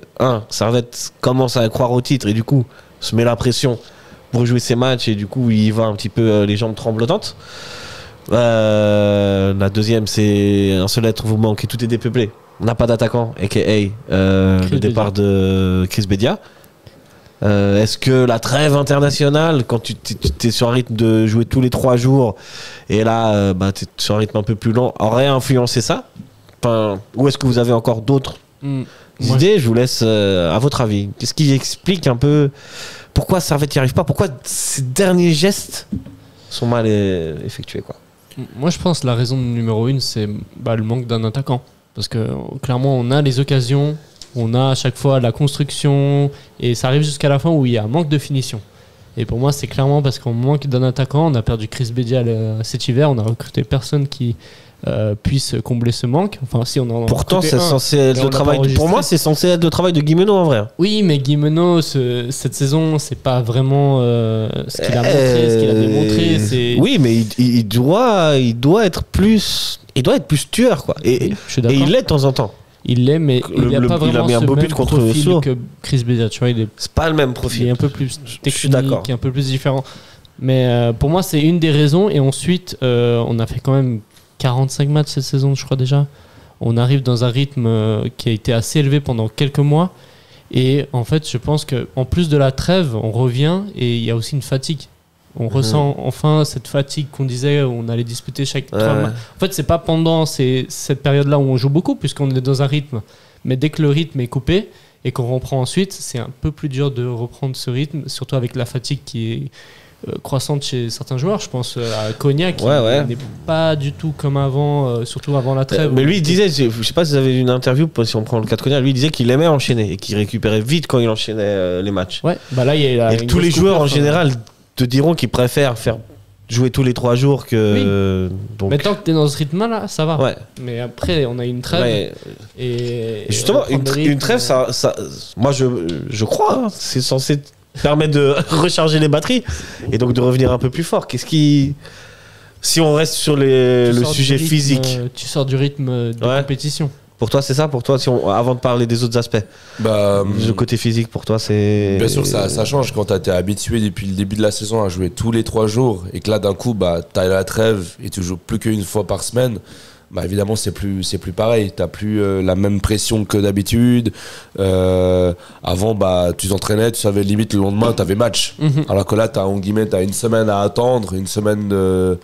Servette commence à croire au titre et du coup se met la pression pour jouer ses matchs et du coup il va un petit peu les jambes tremblotantes. La deuxième, c'est un seul être vous manque et tout est dépeuplé. On n'a pas d'attaquant, aka le départ de Chris Bedia. Est-ce que la trêve internationale, quand tu es sur un rythme de jouer tous les 3 jours et là tu es sur un rythme un peu plus long, aurait influencé ça? Ou est-ce que vous avez encore d'autres idées? Je vous laisse à votre avis. Qu'est-ce qui explique un peu pourquoi Servette n'y arrive pas? Pourquoi ces derniers gestes sont mal effectués, quoi? Moi, je pense que la raison numéro 1, c'est le manque d'un attaquant. Parce que clairement, on a les occasions, on a à chaque fois la construction, et ça arrive jusqu'à la fin où il y a un manque de finition. Et pour moi, c'est clairement parce qu'on manque d'un attaquant. On a perdu Chris Bedia cet hiver, on a recruté personne qui puisse combler ce manque. Enfin, si on en Pourtant, c'est censé être le travail. Pour moi, c'est censé être le travail de Guimeno en vrai. Oui, mais Guimeno, cette saison, c'est pas vraiment ce qu'il a montré, ce qu'il a démontré. Oui, mais il doit être plus tueur, quoi. Et il l'est de temps en temps. Il l'est, mais il n'a pas vraiment mis un beau but contre le Slow que Chris Bedia. Tu vois, c'est pas le même profil. Il est un peu plus technique, un peu plus différent. Mais pour moi, c'est une des raisons. Et ensuite, on a fait quand même 45 matchs cette saison, je crois déjà. On arrive dans un rythme qui a été assez élevé pendant quelques mois. Et en fait, je pense qu'en plus de la trêve, on revient et il y a aussi une fatigue. On ressent enfin cette fatigue qu'on disait, où on allait disputer chaque 3 matchs. En fait, c'est pas pendant cette période-là où on joue beaucoup, puisqu'on est dans un rythme. Mais dès que le rythme est coupé et qu'on reprend ensuite, c'est un peu plus dur de reprendre ce rythme, surtout avec la fatigue qui est croissante chez certains joueurs. Je pense à Cognac qui n'est pas du tout comme avant, surtout avant la trêve. Mais lui il disait, je sais pas si vous avez une interview, si on prend le cas de Cognac, lui il disait qu'il aimait enchaîner et qu'il récupérait vite quand il enchaînait les matchs. Ouais, là il y a et tous les joueurs en général te diront qu'ils préfèrent faire jouer tous les 3 jours que... Oui. Donc... Mais tant que tu es dans ce rythme-là, ça va. Ouais. Mais après, on a une trêve. Et justement, une trêve, ça, moi je crois, hein, c'est censé permettre de recharger les batteries et donc de revenir un peu plus fort. Qu'est-ce qui... Si on reste sur le sujet physique... Tu sors du rythme de compétition. Pour toi, c'est ça? Pour toi, avant de parler des autres aspects, le côté physique, pour toi, c'est... Bien sûr, ça change quand tu as été habitué depuis le début de la saison à jouer tous les 3 jours et que là, d'un coup, tu as la trêve et tu joues plus qu'une fois par semaine. Évidemment, c'est plus pareil. Tu n'as plus la même pression que d'habitude. Avant, tu t'entraînais, tu savais limite le lendemain, tu avais match. Alors que là, tu as une semaine à attendre, une semaine...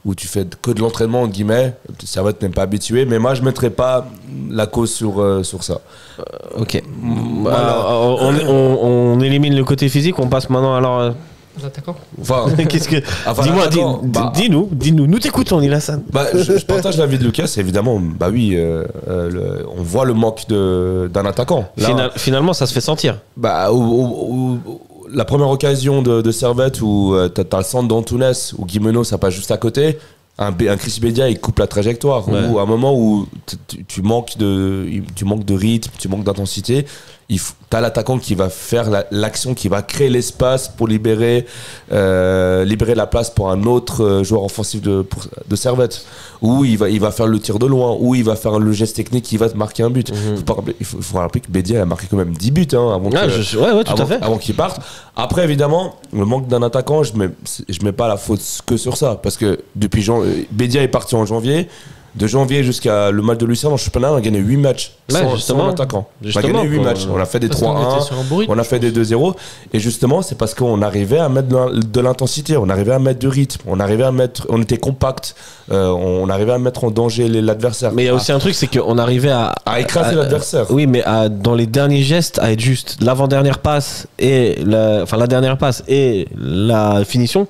où tu fais que de l'entraînement, entre guillemets. Servette n'est pas habitué, mais moi je ne mettrais pas la cause sur ça. Ok. On élimine le côté physique, on passe maintenant alors... L'attaquant. Enfin, qu'est-ce que... Dis-nous, nous t'écoutons, Nilassan. Je partage l'avis de Lucas, évidemment, oui, on voit le manque d'un attaquant. Là, finalement, ça se fait sentir. La première occasion de Servette où t'as le centre d'Antunes où Guimeno ça passe juste à côté, un Chris Bedia il coupe la trajectoire, ou à un moment où tu manques de rythme, tu manques d'intensité, t'as l'attaquant qui va faire l'action, qui va créer l'espace pour libérer la place pour un autre joueur offensif de Servette, où il va faire le tir de loin, où il va faire le geste technique qui va te marquer un but. Il faut rappeler que Bedia a marqué quand même 10 buts avant qu'il parte. Après évidemment le manque d'un attaquant, je mets pas la faute que sur ça, parce que depuis Bedia est parti en janvier. De janvier jusqu'à le match de Lucerne en championnat, on a gagné 8 matchs sans attaquant. On a gagné 8 matchs. On a fait des 3-1, on a fait des 2-0. Et justement, c'est parce qu'on arrivait à mettre de l'intensité, on arrivait à mettre du rythme, on était compact, on arrivait à mettre en danger l'adversaire. Mais il y a aussi un truc, c'est qu'on arrivait à écraser l'adversaire. Oui, mais dans les derniers gestes, à être juste l'avant-dernière passe et la dernière passe et la finition,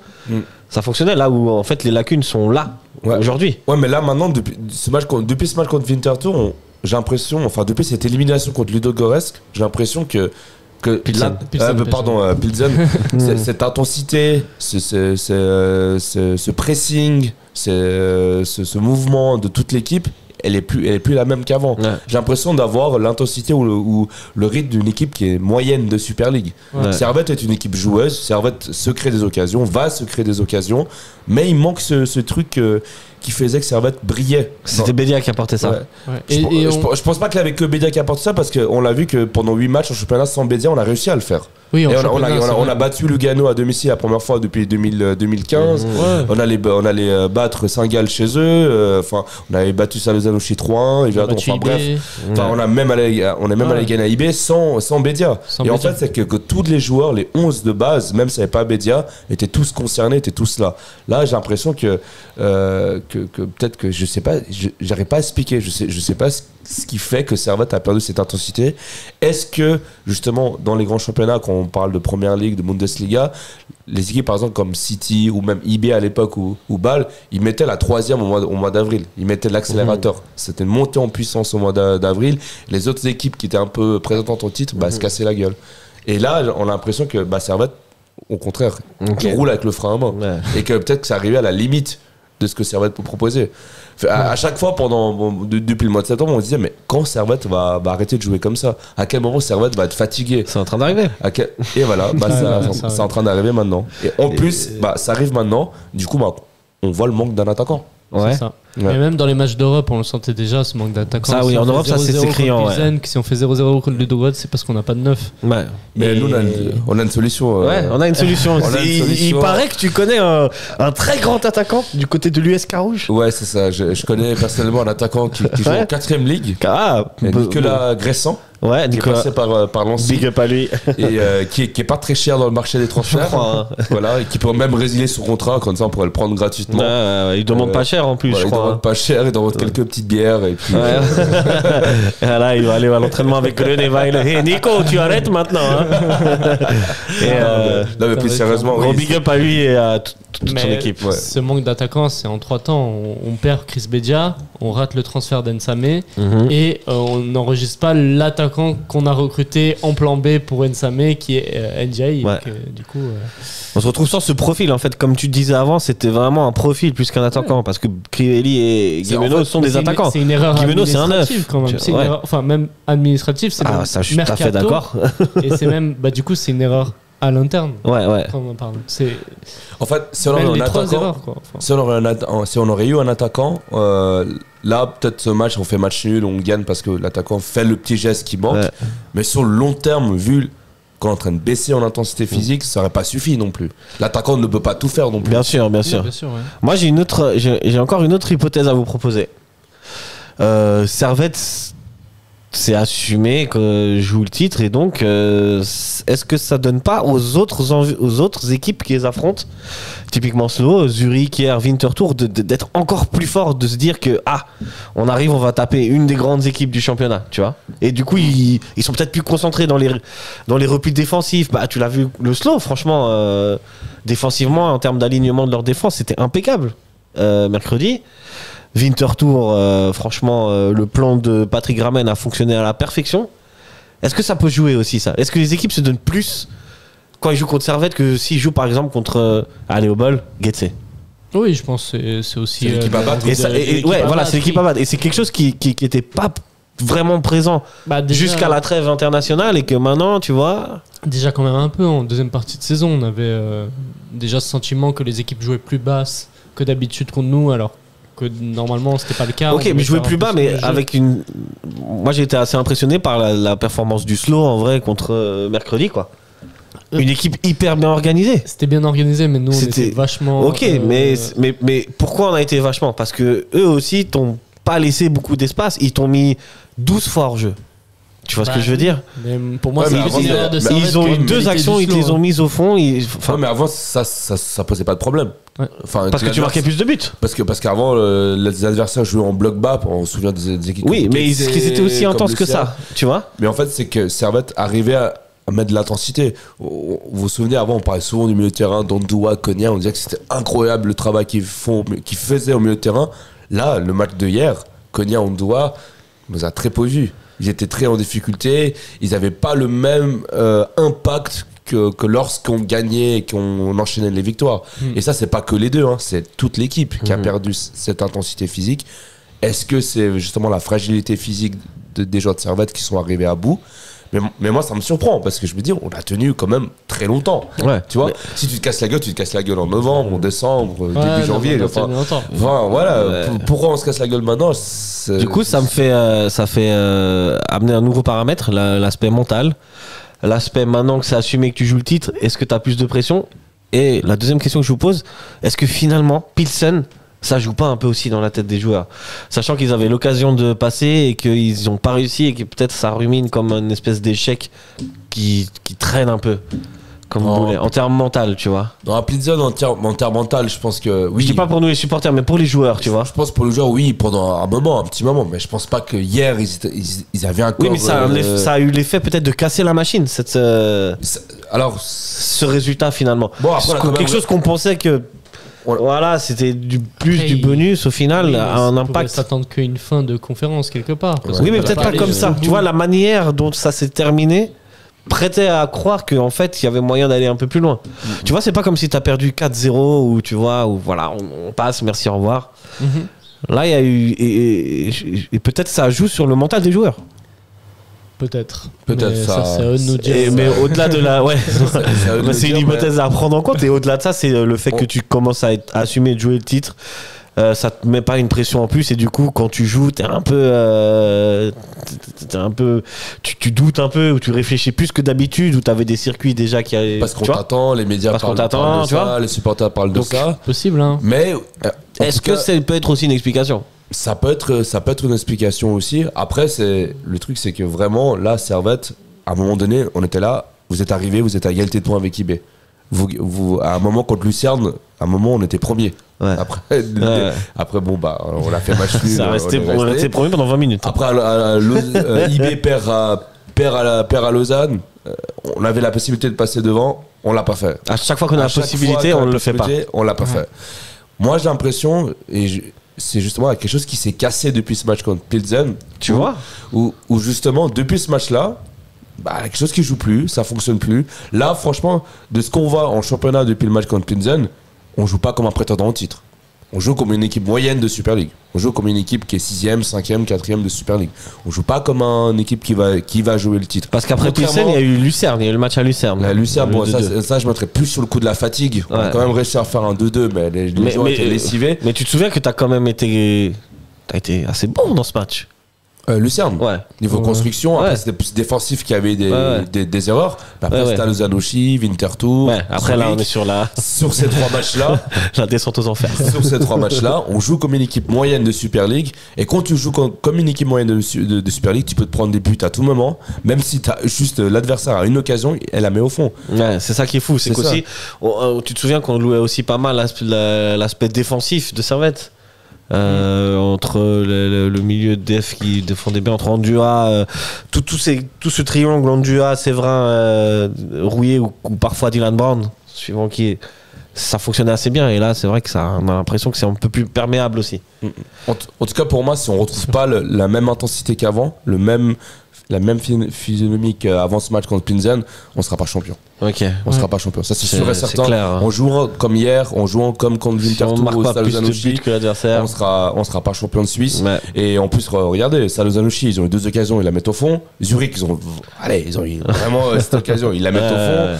ça fonctionnait là où en fait les lacunes sont là. Aujourd'hui. Ouais, mais là maintenant, depuis ce match contre Winterthur, j'ai l'impression, depuis cette élimination contre Ludogorets, j'ai l'impression que Pilsen, cette intensité, ce pressing, ce mouvement de toute l'équipe elle est plus la même qu'avant. Ouais. J'ai l'impression d'avoir l'intensité ou le rythme d'une équipe qui est moyenne de Super League. Ouais. Servette est une équipe joueuse, Servette se crée des occasions, va se créer des occasions, mais il manque ce truc qui faisait que Servette brillait. C'était Bédia qui apportait ça. Ouais. Ouais. Je pense pas qu'il y avait que Bédia qui apporte ça, parce qu'on l'a vu que pendant 8 matchs en championnat sans Bédia, on a réussi à le faire. Oui, Et en on championnat, c'est a vrai. battu Lugano à domicile la première fois depuis 2015. Ouais. On allait battre Saint-Gall chez eux. Enfin, on avait battu Saluzano chez 3-1. Et On a enfin, battu bref. IB. Enfin, on a même allé gagner à IB sans Bédia. Sans Et en Bédia. fait, c'est que tous les joueurs, les 11 de base, même si n'y avait pas Bédia, étaient tous concernés, étaient tous là. Là, j'ai l'impression que peut-être que je sais pas, j'arrive pas à expliquer. Je sais pas ce qui fait que Servette a perdu cette intensité. Est-ce que, justement, dans les grands championnats, quand on parle de Première Ligue, de Bundesliga, les équipes, par exemple, comme City ou même IB à l'époque ou Bâle, ils mettaient la 3e au mois d'avril. Ils mettaient l'accélérateur. C'était une montée en puissance au mois d'avril. Les autres équipes qui étaient un peu présentantes en titre, se cassaient la gueule. Et là, on a l'impression que Servette, au contraire, qui roule avec le frein à main. Ouais. Et que peut-être que ça arrivait à la limite de ce que Servette peut proposer. À chaque fois, depuis le mois de septembre, on se disait, mais quand Servette va arrêter de jouer comme ça? À quel moment Servette va être fatigué? C'est en train d'arriver. Et voilà, ça c'est en train d'arriver maintenant. Et en plus, ça arrive maintenant. Du coup, on voit le manque d'un attaquant. Ouais. C'est ça. Ouais. Et même dans les matchs d'Europe, on le sentait déjà, ce manque d'attaquants. Ça, oui, en on fait Europe, ça, c'est 0-0 criant, contre Pilsen, Si on fait 0-0 contre Ludogorets, c'est parce qu'on n'a pas de neuf. Ouais. Mais Et- nous, on a une solution. Ouais, on a une solution. On a une Il solution. paraît que tu connais un très grand attaquant du côté de l'US Carouge. Ouais, c'est ça. Je connais personnellement un attaquant qui joue Ouais. en 4ème ligue. Ah, Nicolas Gressan, Ouais, qui est Nicolas. passé par Lancy. Big up à lui. Et qui est pas très cher dans le marché des transferts. Je crois, hein. Voilà, et qui peut même résilier son contrat, comme ça on pourrait le prendre gratuitement. Ouais, il demande pas cher en plus, Voilà, je il crois. demande pas cher, il demande quelques petites bières et puis. Ouais. Et là, il va aller à l'entraînement avec Grenoble. Hey Nico, tu arrêtes maintenant. Hein. Et Non mais plus sérieusement, gros oui, big up à lui et à toute son Mais équipe. ouais. ce manque d'attaquants, c'est en 3 temps. On perd Chris Bédia, on rate le transfert d'Ensame Mhm. et on n'enregistre pas l'attaquant qu'on a recruté en plan B pour Ensame qui est NJ. Ouais. Du coup, On se retrouve sans ce profil en fait, comme tu disais avant, c'était vraiment un profil plus qu'un attaquant parce que Crivelli et C'est- Guimeno en fait, sont des c'est attaquants. C'est une erreur Guimeno, c'est un administrative neuf. quand même. C'est une Ouais. erreur, enfin, même administrative, c'est Ah, le ça, je suis tout à fait mercato. d'accord. Et c'est même, du coup, c'est une erreur à l'interne. Ouais, ouais. Quand on en parle. C'est En fait, si on même aurait les un 3 attaquant, erreurs. Quoi. Enfin, si on aurait eu un attaquant, là peut-être ce match on fait match nul, on gagne parce que l'attaquant fait le petit geste qui manque. Ouais. Mais sur le long terme, vu qu'on est en train de baisser en intensité physique, ça aurait pas suffi non plus. L'attaquant ne peut pas tout faire non plus. Bien sûr, bien sûr. bien sûr, ouais. Moi, j'ai encore une autre hypothèse à vous proposer. Servette, c'est assumé que joue le titre et donc est-ce que ça donne pas aux autres équipes qui les affrontent, typiquement Slow, Zurich, hier, Winterthur, d'être encore plus fort, de se dire que on arrive, on va taper une des grandes équipes du championnat, tu vois. Et du coup, ils sont peut-être plus concentrés dans les replis défensifs. Tu l'as vu, le Slow, franchement, défensivement, en termes d'alignement de leur défense, c'était impeccable mercredi. Winterthur, franchement, le plan de Patrick Ramen a fonctionné à la perfection. Est-ce que ça peut jouer aussi, ça? Est-ce que les équipes se donnent plus quand ils jouent contre Servette que s'ils jouent par exemple contre au bol, Getse? Oui, je pense que c'est aussi. C'est l'équipe à battre. Ouais, voilà, c'est l'équipe à battre. Et c'est quelque chose qui était pas vraiment présent Déjà, jusqu'à la trêve internationale et que maintenant, tu vois. Déjà, quand même un peu en deuxième partie de saison, on avait déjà ce sentiment que les équipes jouaient plus basses que d'habitude contre nous, alors que normalement c'était pas le cas. Ok, mais jouer plus bas, mais avec une. Moi, j'ai été assez impressionné par la performance du Slow en vrai contre mercredi, quoi. Une équipe hyper bien organisée. C'était bien organisé, mais nous on C'était- était vachement. Ok, mais pourquoi on a été vachement? Parce que eux aussi t'ont pas laissé beaucoup d'espace, ils t'ont mis 12 fois hors jeu. Tu vois ce que je veux dire? Mais pour moi, Ouais, c'est mais plus avant, une erreur de mais Servette Ils ont que eu une deux qualité actions, du ils slow, les ont hein. mises au fond. Ouais, mais avant ça posait pas de problème. Ouais. Enfin, Parce que tu marquais plus de buts. Parce qu'avant les adversaires jouaient en bloc bas, on se souvient des équipes. Oui, comme mais Getse, ils étaient aussi comme intenses que Lucien. ça, tu vois? Mais en fait, c'est que Servette arrivait à mettre de l'intensité. Vous vous souvenez, avant, on parlait souvent du milieu de terrain, d'Ondoua, Konya, on disait que c'était incroyable le travail qu'ils faisaient au milieu de terrain. Là, le match de hier, Konya, Ondoua, nous a très peu vu. Ils étaient très en difficulté, ils n'avaient pas le même impact que lorsqu'on gagnait et qu'on enchaînait les victoires. Et ça, c'est pas que les deux, hein, c'est toute l'équipe qui a perdu cette intensité physique. Est-ce que c'est justement la fragilité physique des joueurs de Servette qui sont arrivés à bout? Mais moi, ça me surprend parce que je me dis, on a tenu quand même très longtemps. Ouais. Tu vois, si tu te casses la gueule, tu te casses la gueule en novembre, en décembre, début janvier. Enfin, voilà. Pourquoi on se casse la gueule maintenant? Du coup, ça fait amener un nouveau paramètre, l'aspect mental. L'aspect maintenant que c'est assumé que tu joues le titre, est-ce que tu as plus de pression? Et la deuxième question que je vous pose, est-ce que finalement, Pilsen, ça joue pas un peu aussi dans la tête des joueurs, sachant qu'ils avaient l'occasion de passer et qu'ils n'ont pas réussi et que peut-être ça rumine comme une espèce d'échec qui traîne un peu comme vous voulez, en termes mental, tu vois. Dans la Pilsen, en termes mental, je pense que oui. Je dis pas pour nous les supporters, mais pour les joueurs, tu vois. Je pense pour les joueurs, oui, pendant un petit moment, mais je pense pas que hier ils avaient un corps. Oui, mais ça a eu l'effet peut-être de casser la machine, ce résultat finalement. Bon, après, quelque chose qu'on pensait que voilà, c'était du bonus au final, a un impact. S'attendre qu'une fin de conférence quelque part. Oui, mais peut-être pas comme ça. Tu vois, la manière dont ça s'est terminé prêtait à croire qu'en fait il y avait moyen d'aller un peu plus loin. Tu vois, c'est pas comme si t'as perdu 4-0 ou tu vois, ou voilà, on passe, merci, au revoir. Là, il y a eu et peut-être ça joue sur le mental des joueurs. Peut-être ça c'est à eux de nous dire. Mais au-delà de la c'est une hypothèse à prendre en compte, et au-delà de ça, c'est le fait que tu commences à assumer de jouer le titre. Ça te met pas une pression en plus, et du coup quand tu joues t'es un peu tu doutes un peu, ou tu réfléchis plus que d'habitude, où t'avais des circuits déjà qui allaient, parce qu'on t'attend, les médias parlent de ça, les supporters parlent de ça. Possible, hein. Mais est-ce que ça peut être aussi une explication? Ça peut être une explication aussi. Après, le truc, c'est que vraiment là, Servette, à un moment donné, on était là, vous êtes arrivés, vous êtes à égalité de points avec IB. Vous, à un moment contre Lucerne, à un moment on était premier. Ouais. Après bon bah on a fait match nul. On a été premier pendant 20 minutes. Après IB perd à Lausanne. On avait la possibilité de passer devant, on l'a pas fait. À chaque fois qu'on a la possibilité, on ne le fait pas. On l'a pas fait. Moi j'ai l'impression, c'est justement quelque chose qui s'est cassé depuis ce match contre Pilsen. Tu vois, où justement depuis ce match-là, quelque chose qui joue plus, ça fonctionne plus. Là, franchement, de ce qu'on voit en championnat depuis le match contre Pilsen, on joue pas comme un prétendant au titre. On joue comme une équipe moyenne de Super League. On joue comme une équipe qui est 6ème, 5ème, 4ème de Super League. On joue pas comme une équipe qui va jouer le titre. Parce qu'après Pilsen, il y a eu Lucerne, il y a eu le match à Lucerne. La Lucerne, ça je mettrais plus sur le coup de la fatigue. On a quand même réussi à faire un 2-2, mais les joueurs étaient lessivés. Mais tu te souviens que t'as quand même été assez bon dans ce match. Lucerne, niveau construction, après c'était plus défensif qu'il y avait des erreurs. Après c'était Lozanochi, Winterthur. Après là on est sur ces trois matchs-là. La descente aux enfers. Sur ces trois matchs-là, on joue comme une équipe moyenne de Super League. Et quand tu joues comme une équipe moyenne de Super League, tu peux te prendre des buts à tout moment. Même si t'as juste l'adversaire a une occasion, elle la met au fond. Ouais, c'est ça qui est fou. C'est qu'aussi, tu te souviens qu'on louait aussi pas mal l'aspect défensif de Servette. Entre le milieu de def qui défendait bien, entre Andua, tout ce triangle Andua, Séverin, Rouillet ou parfois Dylan Brown, suivant qui ça fonctionnait assez bien. Et là c'est vrai que on a l'impression que c'est un peu plus perméable aussi. En tout cas pour moi, si on retrouve pas la même intensité qu'avant, la même physionomie qu'avant ce match contre Pilsen, on sera pas champion. On sera pas champion. Ça c'est sûr et certain. Clair, hein. On jouera comme hier, on jouera comme contre Winterthur ou Salozanochi, que l'adversaire. On sera pas champion de Suisse. Ouais. Et en plus, regardez, Salozanochi, ils ont eu 2 occasions, ils la mettent au fond. Zurich, ils ont eu vraiment cette occasion, ils la mettent au fond.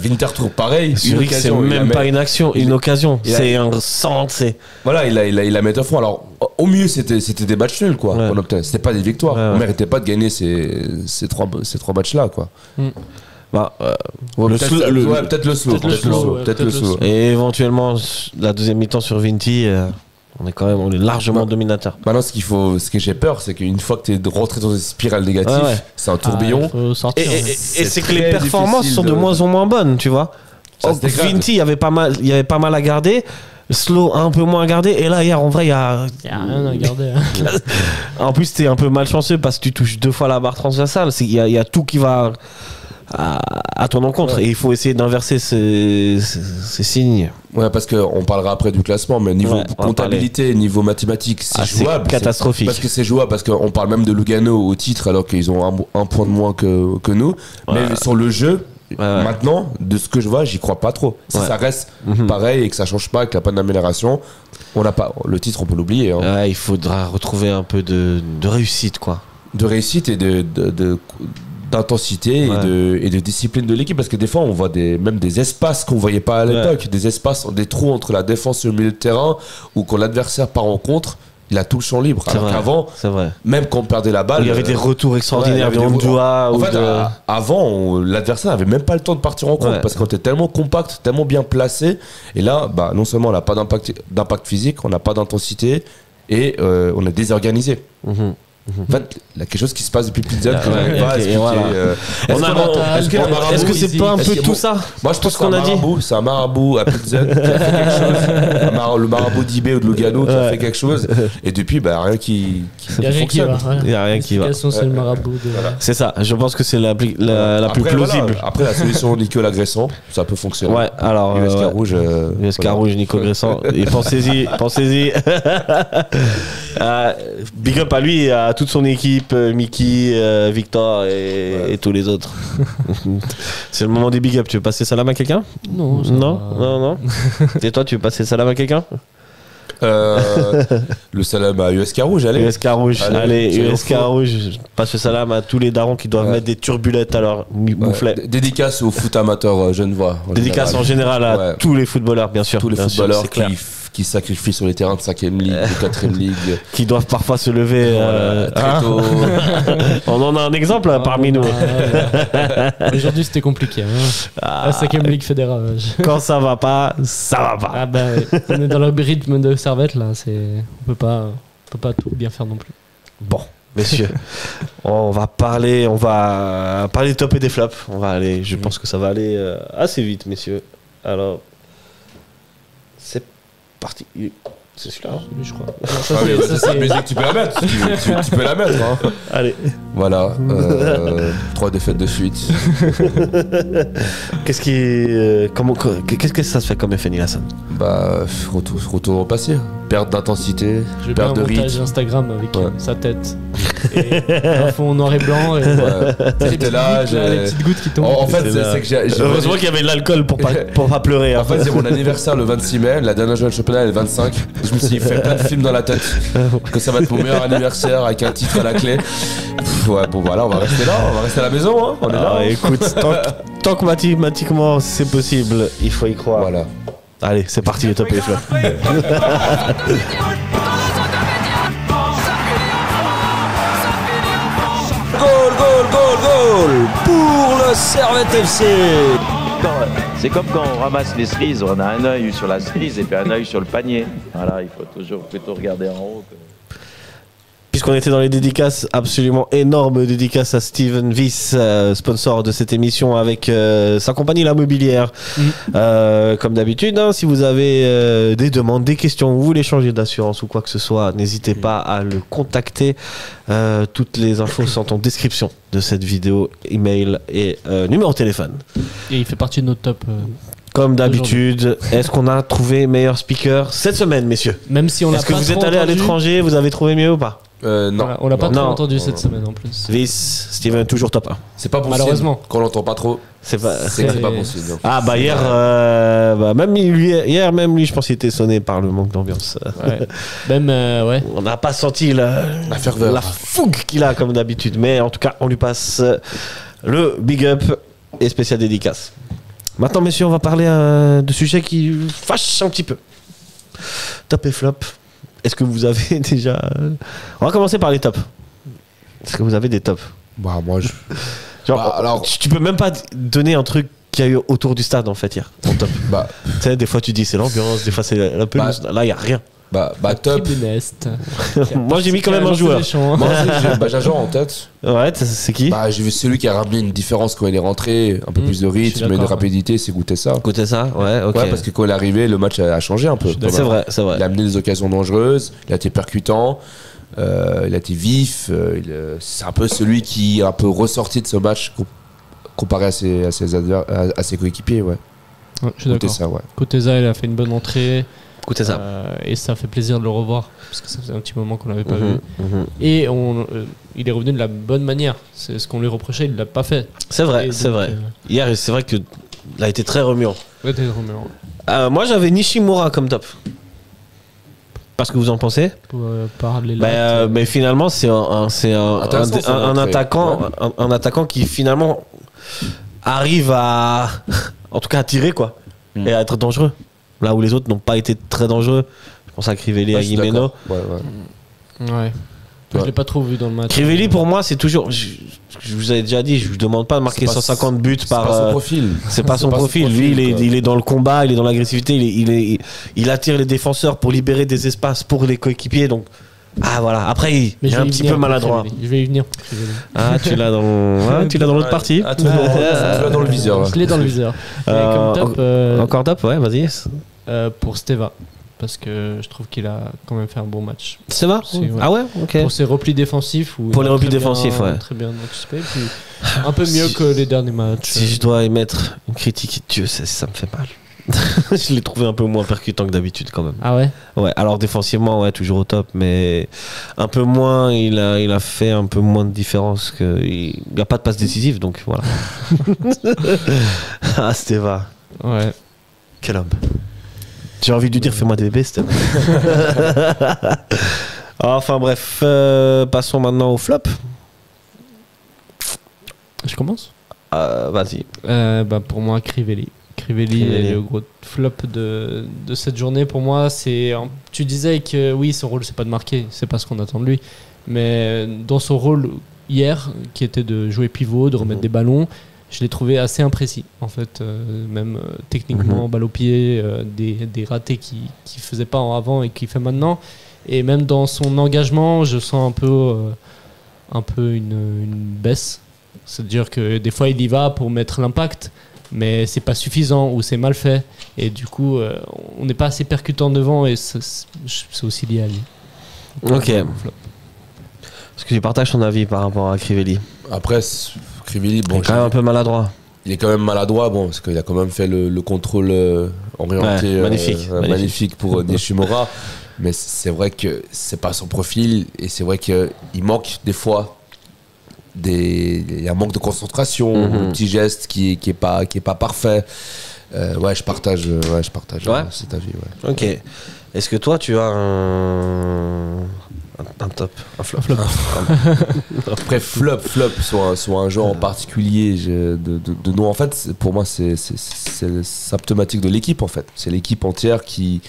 Winterthur, pareil. Zurich, c'est même pas une action, une occasion. C'est un centre. Voilà, il la met au fond. Alors, au mieux, c'était des matchs nuls, quoi. Ouais. C'était pas des victoires. On méritait pas de gagner ces trois matchs-là, quoi. Peut-être le slow. Et éventuellement la deuxième mi-temps sur Vinti, on est largement dominateur. Maintenant ce que j'ai peur, c'est qu'une fois que tu es rentré dans une spirale négative, c'est un tourbillon. Et c'est que les performances sont de moins en moins bonnes, tu vois. Vinti, il y avait pas mal à garder. Slow un peu moins à garder, et là hier en vrai il y a rien à garder. En plus t'es un peu malchanceux parce que tu touches 2 fois la barre transversale. Il y a tout qui va à ton encontre, et il faut essayer d'inverser ces signes. Ouais, parce qu'on parlera après du classement, mais niveau comptabilité, niveau mathématique, c'est jouable. C'est catastrophique. Parce que c'est jouable, parce qu'on parle même de Lugano au titre alors qu'ils ont un point de moins que nous. Mais sur le jeu, Ouais. Maintenant, de ce que je vois, j'y crois pas trop. Si Ouais. ça reste Mhm. pareil et que ça change pas, qu'il n'y a pas d'amélioration, on n'a pas le titre, on peut l'oublier. Hein. Ouais, il faudra retrouver un peu de réussite, quoi. De réussite et d'intensité Ouais. et de discipline de l'équipe, parce que des fois on voit même des espaces qu'on voyait pas à l'époque, des espaces, des trous entre la défense et le milieu de terrain, où quand l'adversaire part en contre, il a tout le champ libre. C'est Alors vrai. qu'avant, C'est vrai. même quand on perdait la balle, Il y avait des retours extraordinaires ouais, de il y avait des- Ondua en ou fait, de... avant, l'adversaire n'avait même pas le temps de partir en contre, Ouais. parce qu'on était tellement compact, tellement bien placé, et là, bah, non seulement on n'a pas d'impact physique, on n'a pas d'intensité, et on est désorganisé. Mhm. En fait, il y a quelque chose qui se passe depuis Pilsen que Ouais, j'arrive pas à ok, expliquer. voilà. Est-ce que c'est pas un peu tout ça? Moi, je pense ce qu'on qu'on a dit. C'est un marabout à Pilsen qui a fait quelque chose. Le marabout d'Ibé ou de Lugano qui a fait quelque chose. Et depuis, bah, rien qui Il y a rien qui fonctionne. va. Il y a rien qui va. L'explication, c'est le marabout. C'est ça, je pense que c'est la plus Après, plausible. voilà, après, la solution Nicolas Gressant, ça peut fonctionner. Ouais, alors. USK ouais. Rouge. USK Rouge, Nico Gressant. Et pensez-y, pensez-y. Big up à lui et à toute son équipe, Mickey, Victor et tous les autres. C'est le moment des big up. Tu veux passer salam à quelqu'un? Non, ça Non, va. non. Et toi, tu veux passer salam à quelqu'un? Le salam à USK Rouge, allez. USK Rouge, allez, c'est USK au fond. Rouge. Passe le salam à tous les darons qui doivent Ouais. mettre des turbulettes à leur mouflet. Dédicace au foot amateur genevois. Dédicace en général à Ouais. tous les footballeurs, bien sûr. Tous les bien sûr, footballeurs c'est clair. qui sacrifient sur les terrains de 5ème ligue, de 4ème ligue. Qui doivent parfois se lever. Très tôt. On en a un exemple là, parmi nous. Aujourd'hui, c'était compliqué. Hein. La 5ème ligue fait des ravages. Quand ça va pas, ça va pas. Ah bah, ouais. On est dans le rythme de Servette là. On peut pas tout bien faire non plus. Bon, messieurs, on va parler des tops et des flops. Je pense que ça va aller assez vite, messieurs. Alors, c'est parti. C'est celui-là. Hein, Je crois. Ah oui, bah, c'est musique, tu peux la mettre. Tu peux la mettre. Hein. Allez. Voilà. 3 défaites de suite. Qu'est-ce que ça se fait comme effet, Nilassan? Bah, retour au passé. Perte d'intensité, Je vais faire perte un de montage rythme. Instagram avec Ouais. sa tête. Et un fond noir et blanc. Et Ouais. J'étais là, les petites gouttes qui tombent. En fait, C'est là. c'est que j'ai Heureusement qu'il y avait de l'alcool pour pas pleurer. En fait, c'est mon anniversaire le 26 mai, la dernière journée de championnat est le 25. Je me suis fait plein de films dans la tête. Que ça va être mon meilleur anniversaire avec un titre à la clé. Ouais, bon voilà, on va rester là, on va rester à la maison, hein. On est là. Ah, écoute, tant que mathématiquement c'est possible, il faut y croire. Voilà. Allez, c'est parti, les top et les flops. Goal pour le Servette FC. C'est comme quand on ramasse les cerises, on a un œil sur la cerise et puis un œil sur le panier. Voilà, il faut toujours plutôt regarder en haut. Puisqu'on était dans les dédicaces, absolument énorme dédicace à Steven Wyss, sponsor de cette émission avec sa compagnie La Mobilière. Comme d'habitude, hein, si vous avez des demandes, des questions, vous voulez changer d'assurance ou quoi que ce soit, n'hésitez pas à le contacter. Toutes les infos sont en description de cette vidéo, email et numéro de téléphone. Et il fait partie de notre top. Comme d'habitude, est-ce qu'on a trouvé meilleur speaker cette semaine, messieurs? Même si on l'a Est-ce que pas vous êtes trop allé à entendu. l'étranger, vous avez trouvé mieux ou pas? Non. Voilà, on l'a pas Non. trop entendu cette semaine en plus. Wyss, Steven, toujours top 1. C'est pas bon Malheureusement. signe. Quand on l'entend pas trop, C'est pas... c'est que c'est pas bon signe. hein. Ah bah hier, hier même lui, je pense qu'il était sonné par le manque d'ambiance. Ouais. Même, ouais. On n'a pas senti la ferveur. fougue qu'il a comme d'habitude, mais en tout cas, on lui passe le big up et spécial dédicace. Maintenant, messieurs, on va parler de sujets qui fâchent un petit peu. Top et flop. Est-ce que vous avez déjà... On va commencer par les tops. Est-ce que vous avez des tops? Bah, moi, je. Genre, Bah, alors- tu peux même pas donner un truc qu'il y a eu autour du stade en fait hier. Ton top. Bah, Tu sais, des fois tu dis c'est l'ambiance, des fois c'est la pelouse. Là, il n'y a rien. top. Tribunest. Moi, j'ai mis quand même un joueur. Moi aussi, j'ai un joueur en tête. Ouais, c'est qui? Bah, j'ai vu celui qui a ramené une différence quand il est rentré, un peu plus de je suis rythme et de d'accord, rapidité, c'est goûter ça. Écoutez ça, ouais, ok. Ouais, parce que quand il est arrivé, le match a changé un peu. C'est vrai, c'est vrai. Il a amené des occasions dangereuses, il a été percutant, il a été vif. C'est un peu celui qui est un peu ressorti de ce match comparé à ses coéquipiers. Ouais. Ouais, je suis Goûter d'accord. ça, ouais. Koteza, il a fait une bonne entrée. Écoutez ça. Et ça fait plaisir de le revoir parce que ça faisait un petit moment qu'on l'avait pas vu. Et il est revenu de la bonne manière. C'est ce qu'on lui reprochait, il l'a pas fait. C'est vrai, Et c'est donc, vrai. Hier, c'est vrai qu'il a été très remuant. Ouais, t'es remuant. Moi, j'avais Nishimura comme top. Parce que vous en pensez? Pour parler là. Mais finalement, c'est un attaquant, Ouais. un attaquant qui finalement arrive à, en tout cas, à tirer quoi, et à être dangereux. Là où les autres n'ont pas été très dangereux. Je pense à Crivelli et à Guimeno. Ouais. Je l'ai pas trop vu dans le match. Crivelli, pour moi, c'est toujours. Je vous avais déjà dit, je vous demande pas de marquer 150 buts par. C'est pas son profil. C'est pas son profil. Lui, il est dans le combat, il est dans l'agressivité, il attire les défenseurs pour libérer des espaces pour les coéquipiers. Donc, voilà. Après, il est un petit peu maladroit. Je vais y venir. Tu l'as dans l'autre partie. Tu l'as dans le viseur. Je l'ai dans le viseur. Comme top, encore top, ouais, vas-y. pour Steva. Parce que je trouve qu'il a quand même fait un bon match. C'est vrai. Ouais. Ah ouais, ok. Pour ses replis défensifs. Pour les replis défensifs, ouais. Très bien anticipé. Puis un peu mieux que les derniers matchs. Si je dois émettre une critique, Dieu sait si ça me fait mal. Je l'ai trouvé un peu moins percutant que d'habitude quand même. Ah ouais? Ouais, alors défensivement, ouais, toujours au top, mais un peu moins, il a fait un peu moins de différence. Il n'y a pas de passe décisive, donc voilà. Ah, Steva. Ouais. Quel homme. J'ai envie de lui dire, fais-moi des bébés, Steva. Enfin bref, passons maintenant au flop. Je commence? Vas-y. Pour moi, Crivelli est le gros flop de cette journée. Pour moi, tu disais que oui, son rôle c'est pas de marquer, c'est pas ce qu'on attend de lui, mais dans son rôle hier, qui était de jouer pivot, de remettre des ballons, je l'ai trouvé assez imprécis en fait, même techniquement, balle au pied, des ratés qu'il faisait pas en avant et qu'il fait maintenant, et même dans son engagement je sens un peu une baisse. C'est-à-dire que des fois il y va pour mettre l'impact, mais c'est pas suffisant ou c'est mal fait, et du coup on n'est pas assez percutant devant, et c'est aussi lié à lui. Ok. Est-ce que tu partages ton avis par rapport à Crivelli? Après, Crivelli, il est quand même un peu maladroit. Il est quand même maladroit, parce qu'il a quand même fait le contrôle orienté magnifique pour Nishimura. Mais c'est vrai que c'est pas son profil, et c'est vrai qu'il manque des fois. Il y a un manque de concentration, un petit geste qui est pas parfait. Je partage cet avis. Ouais. Ok. Est-ce que toi tu as un top, un flop? Après flop sur un genre en particulier de nom, en fait pour moi c'est symptomatique de l'équipe, en fait. C'est l'équipe entière qui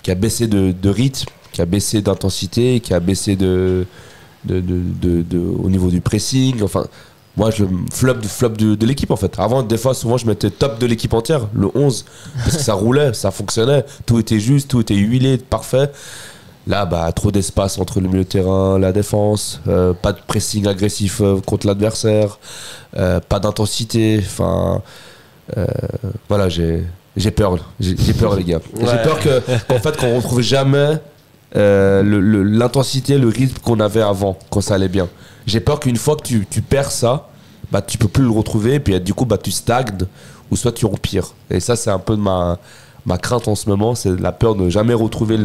a baissé de rythme, qui a baissé d'intensité, qui a baissé au niveau du pressing. Enfin, moi je flop de l'équipe, en fait. Avant, des fois, souvent je mettais top de l'équipe entière, le 11, parce que ça roulait, ça fonctionnait, tout était juste, tout était huilé, parfait. Là, trop d'espace entre le milieu de terrain, la défense, pas de pressing agressif contre l'adversaire, pas d'intensité. Enfin, voilà, j'ai peur, les gars. Ouais. J'ai peur qu'en fait, qu'on retrouve jamais l'intensité, le rythme qu'on avait avant, quand ça allait bien. J'ai peur qu'une fois que tu perds ça, tu peux plus le retrouver, et puis du coup tu stagnes, ou soit tu empires. Et ça, c'est un peu de ma crainte en ce moment, c'est la peur de ne jamais retrouver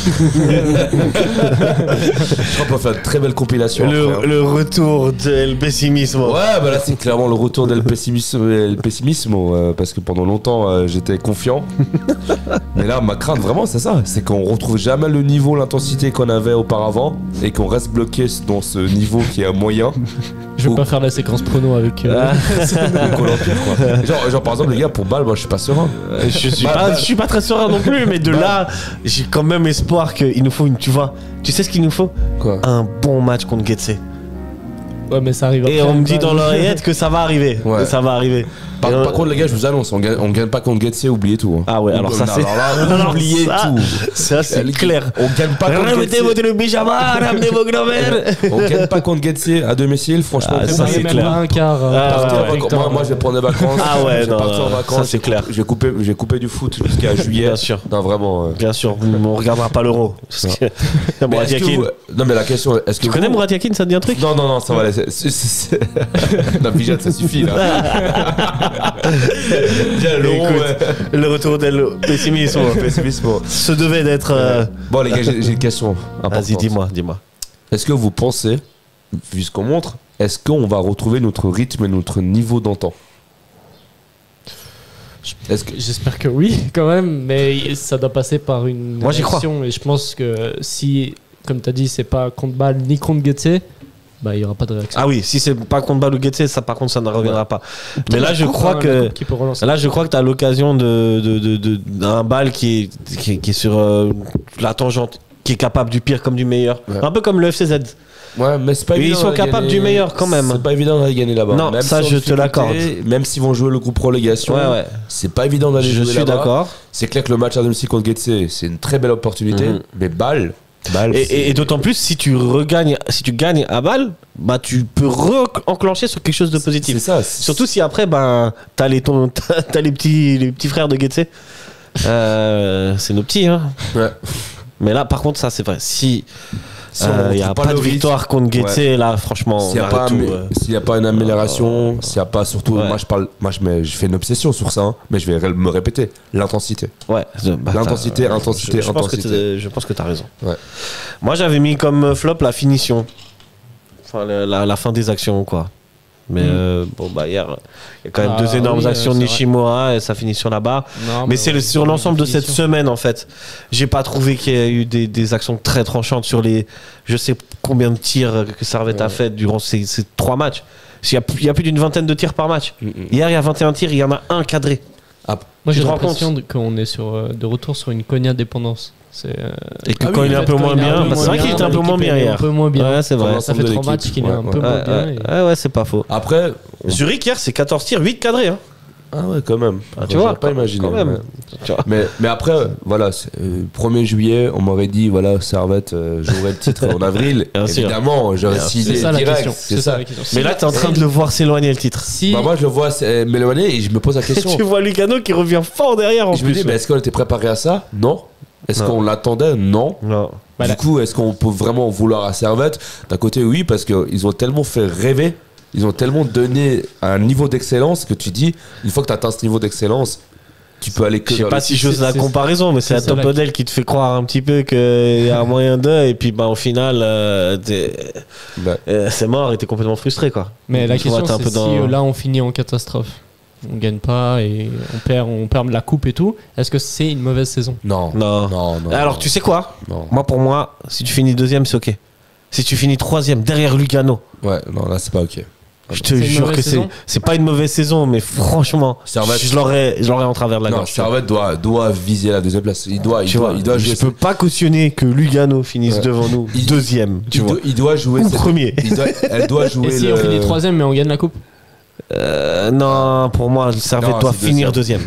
je crois qu'on peut faire une très belle compilation. Le retour del pessimismo. Ouais, là c'est clairement le retour del pessimismo, parce que pendant longtemps j'étais confiant. Mais là, ma crainte vraiment, c'est ça, c'est qu'on retrouve jamais le niveau, l'intensité qu'on avait auparavant, et qu'on reste bloqué dans ce niveau qui est moyen. Je vais pas faire la séquence prono avec genre par exemple, les gars, pour balle, moi je suis pas serein. Je suis pas très serein non plus, mais de là, j'ai quand même espoir qu'il nous faut tu sais ce qu'il nous faut? Quoi? Un bon match contre Getse. Ouais, mais ça arrive après. Et on me dit dans l'oreillette que ça va arriver. Ouais. Ça va arriver. Par contre, les gars, je vous annonce, on gagne pas contre Getse, oubliez tout. Hein. Ah ouais, alors ça c'est. Oubliez tout. Ça c'est clair. On gagne pas contre Getse. Remettez votre pyjama, ramenez vos gnomères. On gagne pas contre Getse à domicile, franchement. Ça c'est clair. Un quart. Moi, je vais prendre des vacances. Ah ouais, je vais partir en non, vacances. ça c'est clair. J'ai coupé du foot jusqu'à juillet. Bien sûr. Non, vraiment. Bien sûr, on regardera pas l'Euro. Mourad Yakin. Non, mais la question, est-ce que tu connais Mourad Yakin, ça te dit un truc? Non, ça va. Non, Pijat, ça suffit là. Écoute, le retour del pessimismo. Ce devait d'être. Bon, les gars, j'ai une question. Vas-y, importante. dis-moi. Est-ce que vous pensez, vu ce qu'on montre, est-ce qu'on va retrouver notre rythme et notre niveau d'antan? J'espère que oui, quand même, mais ça doit passer par une Moi, j'y crois. réaction. Et je pense que si, comme tu as dit, c'est pas contre Bâle ni contre Getse, bah, il n'y aura pas de réaction. Ah oui, si c'est pas contre Bâle ou Getse, ça par contre ça ne reviendra pas. Mais là je crois que tu as l'occasion d'un Bâle qui est sur la tangente, qui est capable du pire comme du meilleur. Ouais. Un peu comme le FCZ. Ouais, mais c'est pas Et évident. ils sont capables du meilleur quand même. C'est pas évident d'aller gagner là-bas. Non, même ça, si je en te l'accorde. Même s'ils vont jouer le groupe relégation, Ouais. c'est pas évident d'aller Je jouer suis là-bas. d'accord. C'est clair que le match à domicile contre Getse, c'est une très belle opportunité. Mais Bâle, Et d'autant plus si tu gagnes à Bâle, bah tu peux enclencher sur quelque chose de positif. c'est ça. Surtout si après t'as les petits frères de Getse. C'est nos petits hein. Ouais. Mais là par contre ça c'est vrai. Si Si on il n'y a retrouve pas de le rythme, victoire contre Getse, là franchement S'il n'y on a, pas arrête tout, s'il y a pas une amélioration, s'il n'y a pas surtout. Ouais. Je fais une obsession sur ça, hein, mais je vais me répéter. L'intensité. ouais, L'intensité, intensité, je pense que intensité. je pense que t'as raison. Ouais. Moi j'avais mis comme flop la finition. Enfin la fin des actions quoi. Mais bon bah hier il y a quand même deux énormes actions de c'est Nishimura et ça finit sur la barre. Non, Mais c'est sur l'ensemble de cette définition. semaine en fait. J'ai pas trouvé qu'il y a eu des actions très tranchantes sur les je sais combien de tirs que Servette a fait durant ces 3 matchs. Il y a plus d'une vingtaine de tirs par match. Hier il y a 21 tirs, il y en a un cadré. Moi Tu j'ai te rends l'impression qu'on est de retour sur une Konya dépendance. Et que quand il est un peu moins bien, c'est vrai qu'il était un peu moins bien hier. Un peu moins bien. Ouais, c'est vrai. Ça fait 3 matchs qu'il est un peu moins bien. et- Ouais, c'est pas faux. Après. Zurich hier c'est 14 tirs, 8 cadrés hein. Ah ouais, quand même. Tu vois, pas imaginé. quand même. Ouais. Tu vois. Mais après, voilà, 1er juillet, on m'aurait dit, voilà, Servette jouerait le titre en avril. Bien sûr. Évidemment, j'aurais C'est signé C'est ça la direct. question. C'est ça. la question. Mais là t'es en train de le voir s'éloigner le titre. Si Bah moi, je le vois m'éloigner et je me pose la question. Tu vois Lugano qui revient fort derrière en Et je me plus. dis, mais est-ce qu'on était préparé à ça? Non. Est-ce Non. qu'on l'attendait? Non. Non. Du coup, est-ce qu'on peut vraiment vouloir à Servette? D'un côté, oui, parce qu'ils ont tellement fait rêver, ils ont tellement donné un niveau d'excellence que tu dis, une fois que tu atteins ce niveau d'excellence, tu peux aller que Je sais vers pas le si titre. j'ose la comparaison, mais c'est la c'est top vrai. modèle qui te fait croire un petit peu qu'il y a moyen d'eux, et puis bah, au final, Bah, c'est mort et t'es complètement frustré quoi. Mais la Tu vois, question t'es un c'est peu dans- si là on finit en catastrophe, on gagne pas et on perd la coupe et tout, est-ce que c'est une mauvaise saison? non. Non. Non. Alors tu sais quoi? Non. Moi pour moi, si tu finis deuxième, c'est ok. Si tu finis troisième derrière Lugano, Ouais, non, là, c'est pas ok. je te C'est une jure mauvaise que saison c'est pas une mauvaise saison, mais franchement, Servette- je l'aurais en travers de la Non, gorge. Servette doit viser la deuxième place. Il doit Tu vois, jouer. je peux pas cautionner que Lugano finisse Ouais. devant nous Il- deuxième, tu vois. Il doit jouer. Ou premier. Elle doit jouer. Et si on finit troisième mais on gagne la coupe? Non, pour moi, le Servette Non, doit c'est finir deuxième.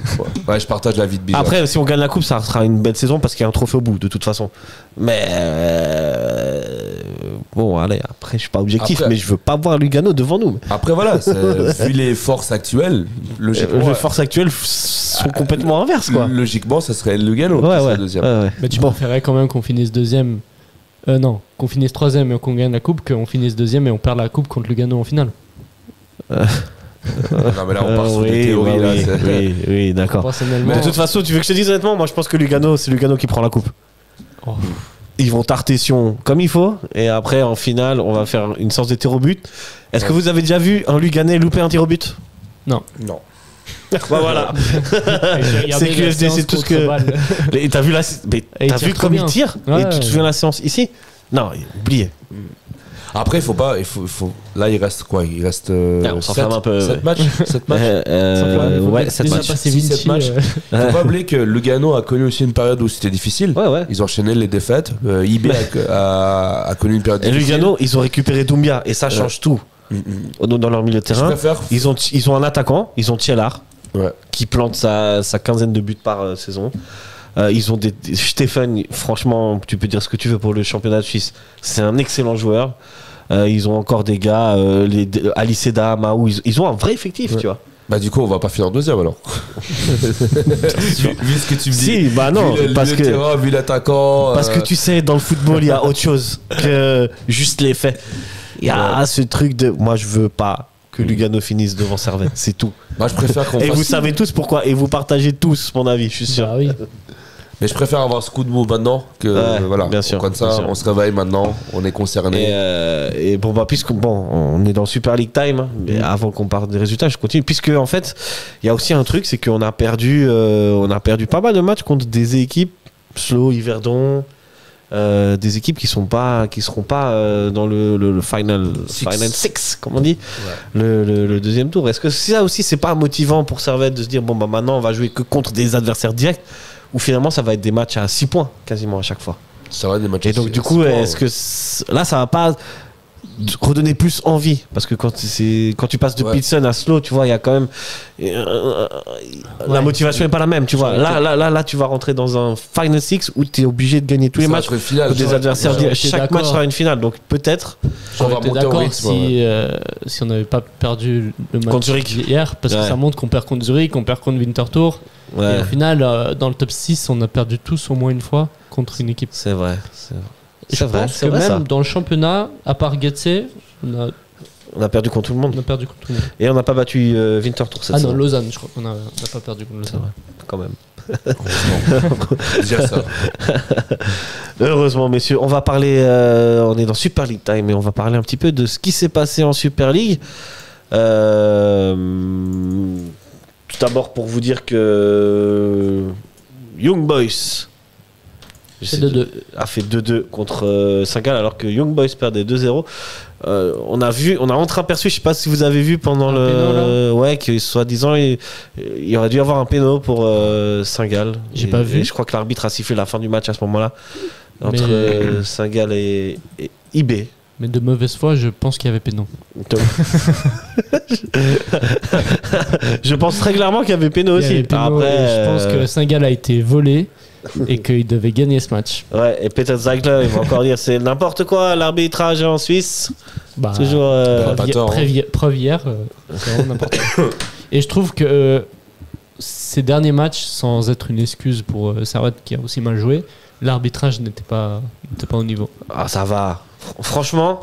Ouais, je partage l'avis de Bizarre. Après, si on gagne la coupe, ça sera une belle saison parce qu'il y a un trophée au bout, de toute façon. Mais bon, allez, après, je suis pas objectif, Après- mais je veux pas voir Lugano devant nous. Après, voilà, vu les forces actuelles, logiquement, Les forces actuelles sont complètement inverses, quoi. logiquement, ça serait Lugano qui Ouais, serait ouais. deuxième. ouais. Mais tu Bon. préférais quand même qu'on finisse deuxième. Non, qu'on finisse troisième et qu'on gagne la coupe, qu'on finisse deuxième et on perd la coupe contre Lugano en finale. Non, mais là, on part sur des oui, théories. Là, oui, c'est- oui, d'accord. Personnellement, De toute façon, tu veux que je te dise honnêtement, moi je pense que c'est Lugano qui prend la coupe. Oh. Ils vont tarter Sion comme il faut, et après en finale, on va faire une séance de tir au but. Est-ce que vous avez déjà vu un Luganais louper un tir au but? Non. Bah voilà. C'est QSD, c'est tout ce que. Et t'as vu Et il t'as tire vu trop comme il bien. tire? Ouais, Et tu te ouais. souviens de la séance ici? Non, oubliez. Après, il faut pas. Là, il reste quoi? Il reste. On s'enflamme un peu, 7 matchs. 7 matchs. Ouais, 7 déjà matchs. passé 6-7 Vinci. matchs. Faut pas oublier que Lugano a connu aussi une période où c'était difficile. Ouais, ouais. Ils ont enchaîné les défaites. IB a connu une période Et difficile. Lugano, ils ont récupéré Doumbia, et ça change tout. Dans leur milieu de Je terrain. préfère. Ils ont un attaquant, ils ont Thielard, Ouais. qui plante sa quinzaine de buts par saison. Ils ont Stéphane, franchement, tu peux dire ce que tu veux pour le championnat de Suisse. C'est un excellent joueur. Ils ont encore des gars, Aliceda, Mahou, ils ont un vrai effectif, Ouais. tu vois. Bah, du coup, on va pas finir deuxième alors. vu ce que tu me dis. Si, bah non, vu parce le que. terrain, vu l'attaquant. Parce que tu sais, dans le football, il y a autre chose que juste les faits. Il y a ce truc de moi, je veux pas que Lugano finisse devant Servette. C'est tout. Moi, je préfère qu'on Et fasse- vous savez tous pourquoi. Et vous partagez tous mon avis, je suis sûr. Bah oui. Mais je préfère avoir ce coup de mou maintenant que Ouais, voilà. bien sûr, Comme ça, bien sûr. on se réveille maintenant, on est concerné. Et bon, bah, puisque bon, on est dans Super League Time, hein, mais avant qu'on parle des résultats, je continue. Puisque en fait, il y a aussi un truc, c'est qu'on a perdu pas mal de matchs contre des équipes, Slow, Yverdon, des équipes qui seront pas dans le final six, comme on dit, le deuxième tour. Est-ce que ça aussi, c'est pas motivant pour Servette de se dire bon bah maintenant on va jouer que contre des adversaires directs, ou finalement ça va être des matchs à 6 points quasiment à chaque fois. Ça va des matchs. Et donc du coup, est-ce que là ça va pas redonner plus envie, parce que quand tu passes de Ouais. Pilsen à Slow, tu vois, il y a quand même la motivation n'est pas la même, tu vois. Là tu vas rentrer dans un final six où tu es obligé de gagner tous les matchs finale, contre des adversaires j'aurais directs. été Chaque d'accord. match sera une finale, donc peut-être J'aurais va été monter au d'accord rythme, si on n'avait pas perdu le match Contre Zurich. hier, parce que Ouais. ça montre qu'on perd contre Zurich, qu'on perd contre Winterthur. ouais, Et au final, dans le top 6, on a perdu tous au moins une fois contre une équipe. c'est vrai. Et je pense que vrai, même ça. dans le championnat, à part Getse, On a perdu contre tout le monde on a perdu contre tout le monde. et on n'a pas battu Winterthur cette Ah non, saison, Lausanne, je crois qu'on n'a pas perdu contre c'est Lausanne. vrai, quand même. Déjà ça. Heureusement, messieurs, on va parler. On est dans Super League Time et on va parler un petit peu de ce qui s'est passé en Super League. Tout d'abord, pour vous dire que Young Boys C'est 2-2. a fait 2-2 contre Saint-Gall, alors que Young Boys perdait 2-0. On a entreaperçu, je sais pas si vous avez vu pendant Un péno, ouais, que soi-disant il aurait dû y avoir un péno pour Saint-Gall. J'ai Et- pas vu. et je crois que l'arbitre a sifflé la fin du match à ce moment-là entre Mais- Saint-Gall et IB. Mais de mauvaise foi, je pense qu'il y avait péno. Donc- je pense très clairement qu'il y avait péno Il y aussi. avait péno, Après, et je pense que Saint-Gall a été volé et qu'il devait gagner ce match. ouais, et Peter Zeigler, il va encore dire c'est n'importe quoi l'arbitrage en Suisse. Bah, Toujours. pas tort, hein. preuve hier, c'est vraiment n'importe quoi. Et je trouve que ces derniers matchs, sans être une excuse pour Servette qui a aussi mal joué, l'arbitrage n'était pas au niveau. Ah, ça va. Franchement,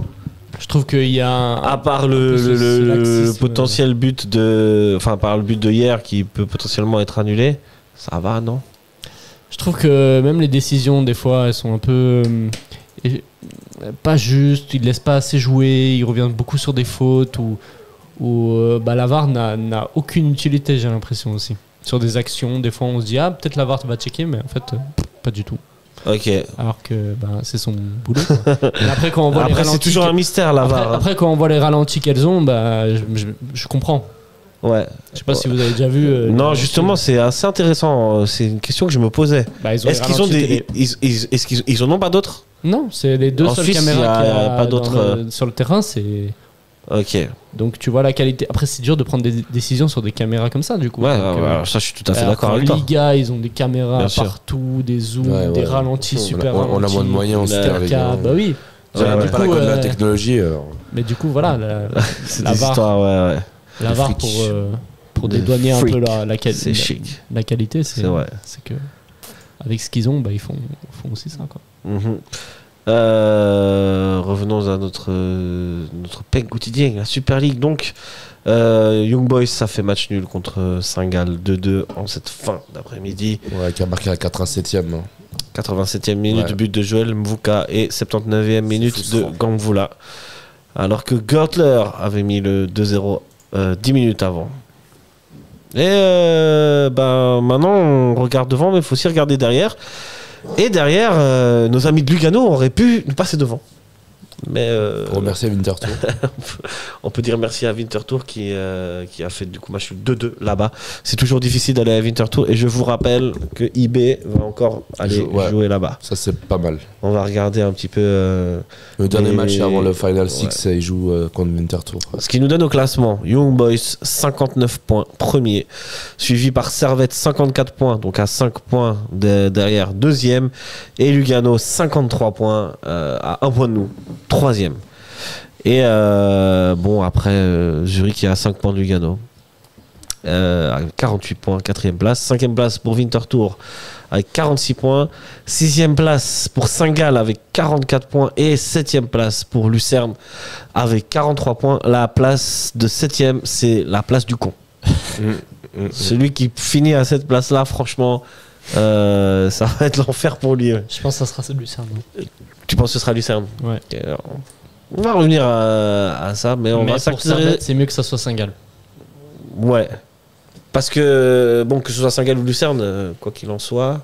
Je trouve qu'il y a à part un le, peu ce le laxisme. potentiel but de. Enfin, par le but de hier qui peut potentiellement être annulé, ça va, non? Je trouve que même les décisions, des fois, elles sont un peu pas justes. Ils ne laissent pas assez jouer. Ils reviennent beaucoup sur des fautes où la VAR n'a aucune utilité, j'ai l'impression aussi. Sur des actions, des fois, on se dit ah peut-être la VAR va checker, mais en fait pas du tout. Ok. Alors que c'est son boulot. Quoi. Et après quand on voit les Après, c'est ralentis, toujours un mystère, la VAR. après, quand on voit les ralentis qu'elles ont, je comprends. Ouais. Je sais pas si vous avez déjà vu. Non, justement, c'est assez intéressant. C'est une question que je me posais. ils ont Est-ce les qu'ils ont ralentis des. télé. Est-ce qu'ils en ont pas d'autres? Non, c'est les deux En seules Suisse, caméras il y a qu'il y a pas dans d'autres, sur le terrain. C'est Ok. donc tu vois la qualité. Après, c'est dur de prendre des décisions sur des caméras comme ça, du coup. Ouais, Donc, alors ça, je suis tout à fait alors d'accord qu'en avec toi. Liga, ils ont des caméras Bien sûr. partout, des zooms, Ouais, des ouais. ralentis super On a ralentis. moins de moyens en Super League. 4K, bah oui. On a Ouais, pas du la coup, code de la technologie. Mais du coup, voilà, C'est la des VAR, histoires, ouais, ouais. la Des VAR freaks. pour Des dédouaner un peu freaks. C'est la chic. qualité, C'est vrai. c'est que avec ce qu'ils ont, ils font aussi ça, quoi. Mhm. Revenons à notre pain quotidien, la Super League. Donc, Young Boys, ça fait match nul contre Saint-Gall 2-2 en cette fin d'après-midi. Ouais, qui a marqué la 87e. hein. 87e minute, Ouais. but de Joël Mvuka et 79e minute de frustrant. Gamvula. Alors que Gertler avait mis le 2-0 10 minutes avant. Et maintenant, on regarde devant, mais il faut aussi regarder derrière. Et derrière, nos amis de Lugano auraient pu nous passer devant. Mais Pour remercier Winterthur. on peut dire merci à Winterthur qui a fait du coup match 2-2 là-bas. C'est toujours difficile d'aller à Winterthur et je vous rappelle que IB va encore aller Ouais. jouer là-bas. Ça, c'est pas mal. On va regarder un petit peu Le dernier Mais- match avant le Final Six, Ouais. il joue contre Winterthur. ce qui nous donne au classement. Young Boys 59 points premier, suivi par Servette 54 points, donc à 5 points derrière deuxième, et Lugano 53 points à 1 point de nous, troisième. Et bon après Zurich qui est à 5 points de Lugano. avec 48 points, 4e place. 5e place pour Winterthur avec 46 points. 6e place pour Saint-Gall avec 44 points. Et 7e place pour Lucerne avec 43 points. La place de 7e, c'est la place du con. Celui qui finit à cette place-là, franchement, ça va être l'enfer pour lui. Ouais. Je pense que ça sera Lucerne. Tu penses que ce sera Lucerne? Ouais. Okay, alors, on va revenir à ça, mais on va pour s'activer. c'est mieux que ça soit Saint-Gall. Ouais. Parce que, bon, que ce soit Saint-Gall ou Lucerne, quoi qu'il en soit,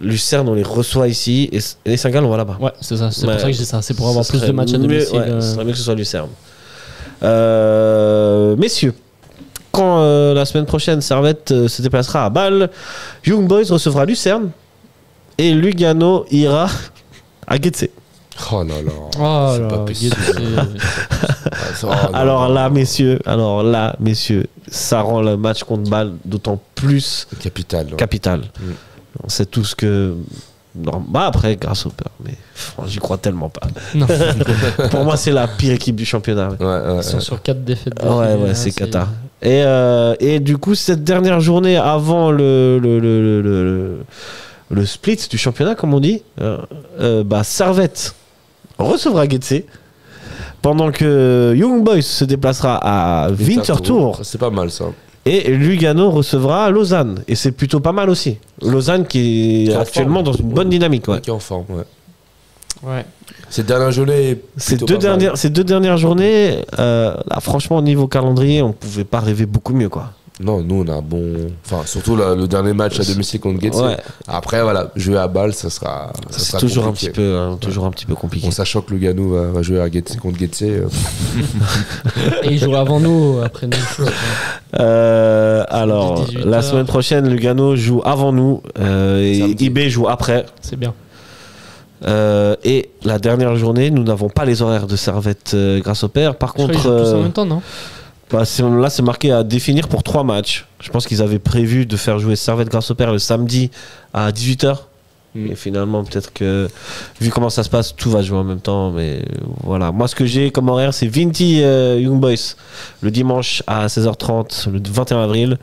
Lucerne, on les reçoit ici et Saint-Gall, on va là-bas. Ouais, c'est ça. C'est Ouais. pour ça que je dis ça. C'est pour avoir Ce plus de serait matchs à mieux- domicile. ouais, ce serait mieux que ce soit Lucerne. Messieurs, quand la semaine prochaine, Servette se déplacera à Bâle, Young Boys recevra Lucerne et Lugano ira à Getse. Oh là là. Oh c'est là, pas possible. Oh non, Alors non. là, messieurs, ça rend le match contre Bâle d'autant plus Capital. hein. capital. On sait tous que. Non, bah après, grâce au peur, mais j'y crois tellement pas. Non. Pour moi, c'est la pire équipe du championnat. Ouais, Ils sont sur 4 défaites. Ouais, d'affilée, c'est là, cata. Et du coup, cette dernière journée avant le split du championnat, comme on dit, Servette recevra Getse, pendant que Young Boys se déplacera à Winterthur C'est pas mal ça. et Lugano recevra Lausanne. Et c'est plutôt pas mal aussi. Lausanne qui est en actuellement forme. dans une bonne dynamique. Ouais. Qui est en forme, ouais. Ouais. Cette dernière journée. Ces deux dernières journées, là, franchement, au niveau calendrier, on pouvait pas rêver beaucoup mieux, quoi. Non, nous on a un bon. Enfin, surtout le dernier match à domicile contre Getse. Ouais. Après, voilà, jouer à Bâle, ça sera. C'est toujours un petit peu compliqué. En sachant que Lugano va jouer à Getse contre Getse. Et ils jouent avant nous, après nous. Alors, 18 la heures. semaine prochaine, Lugano joue avant nous et Samedi. IB joue après. C'est bien. Et la dernière journée, nous n'avons pas les horaires de Servette grâce au père. Par Je crois qu'ils contre, jouent tous en même temps, non? là, c'est marqué à définir pour 3 matchs. Je pense qu'ils avaient prévu de faire jouer Servette grâce au père le samedi à 18h. Et finalement, peut-être que, vu comment ça se passe, tout va se jouer en même temps. Mais voilà. Moi, ce que j'ai comme horaire, c'est Vinti Young Boys le dimanche à 16h30, le 21 avril.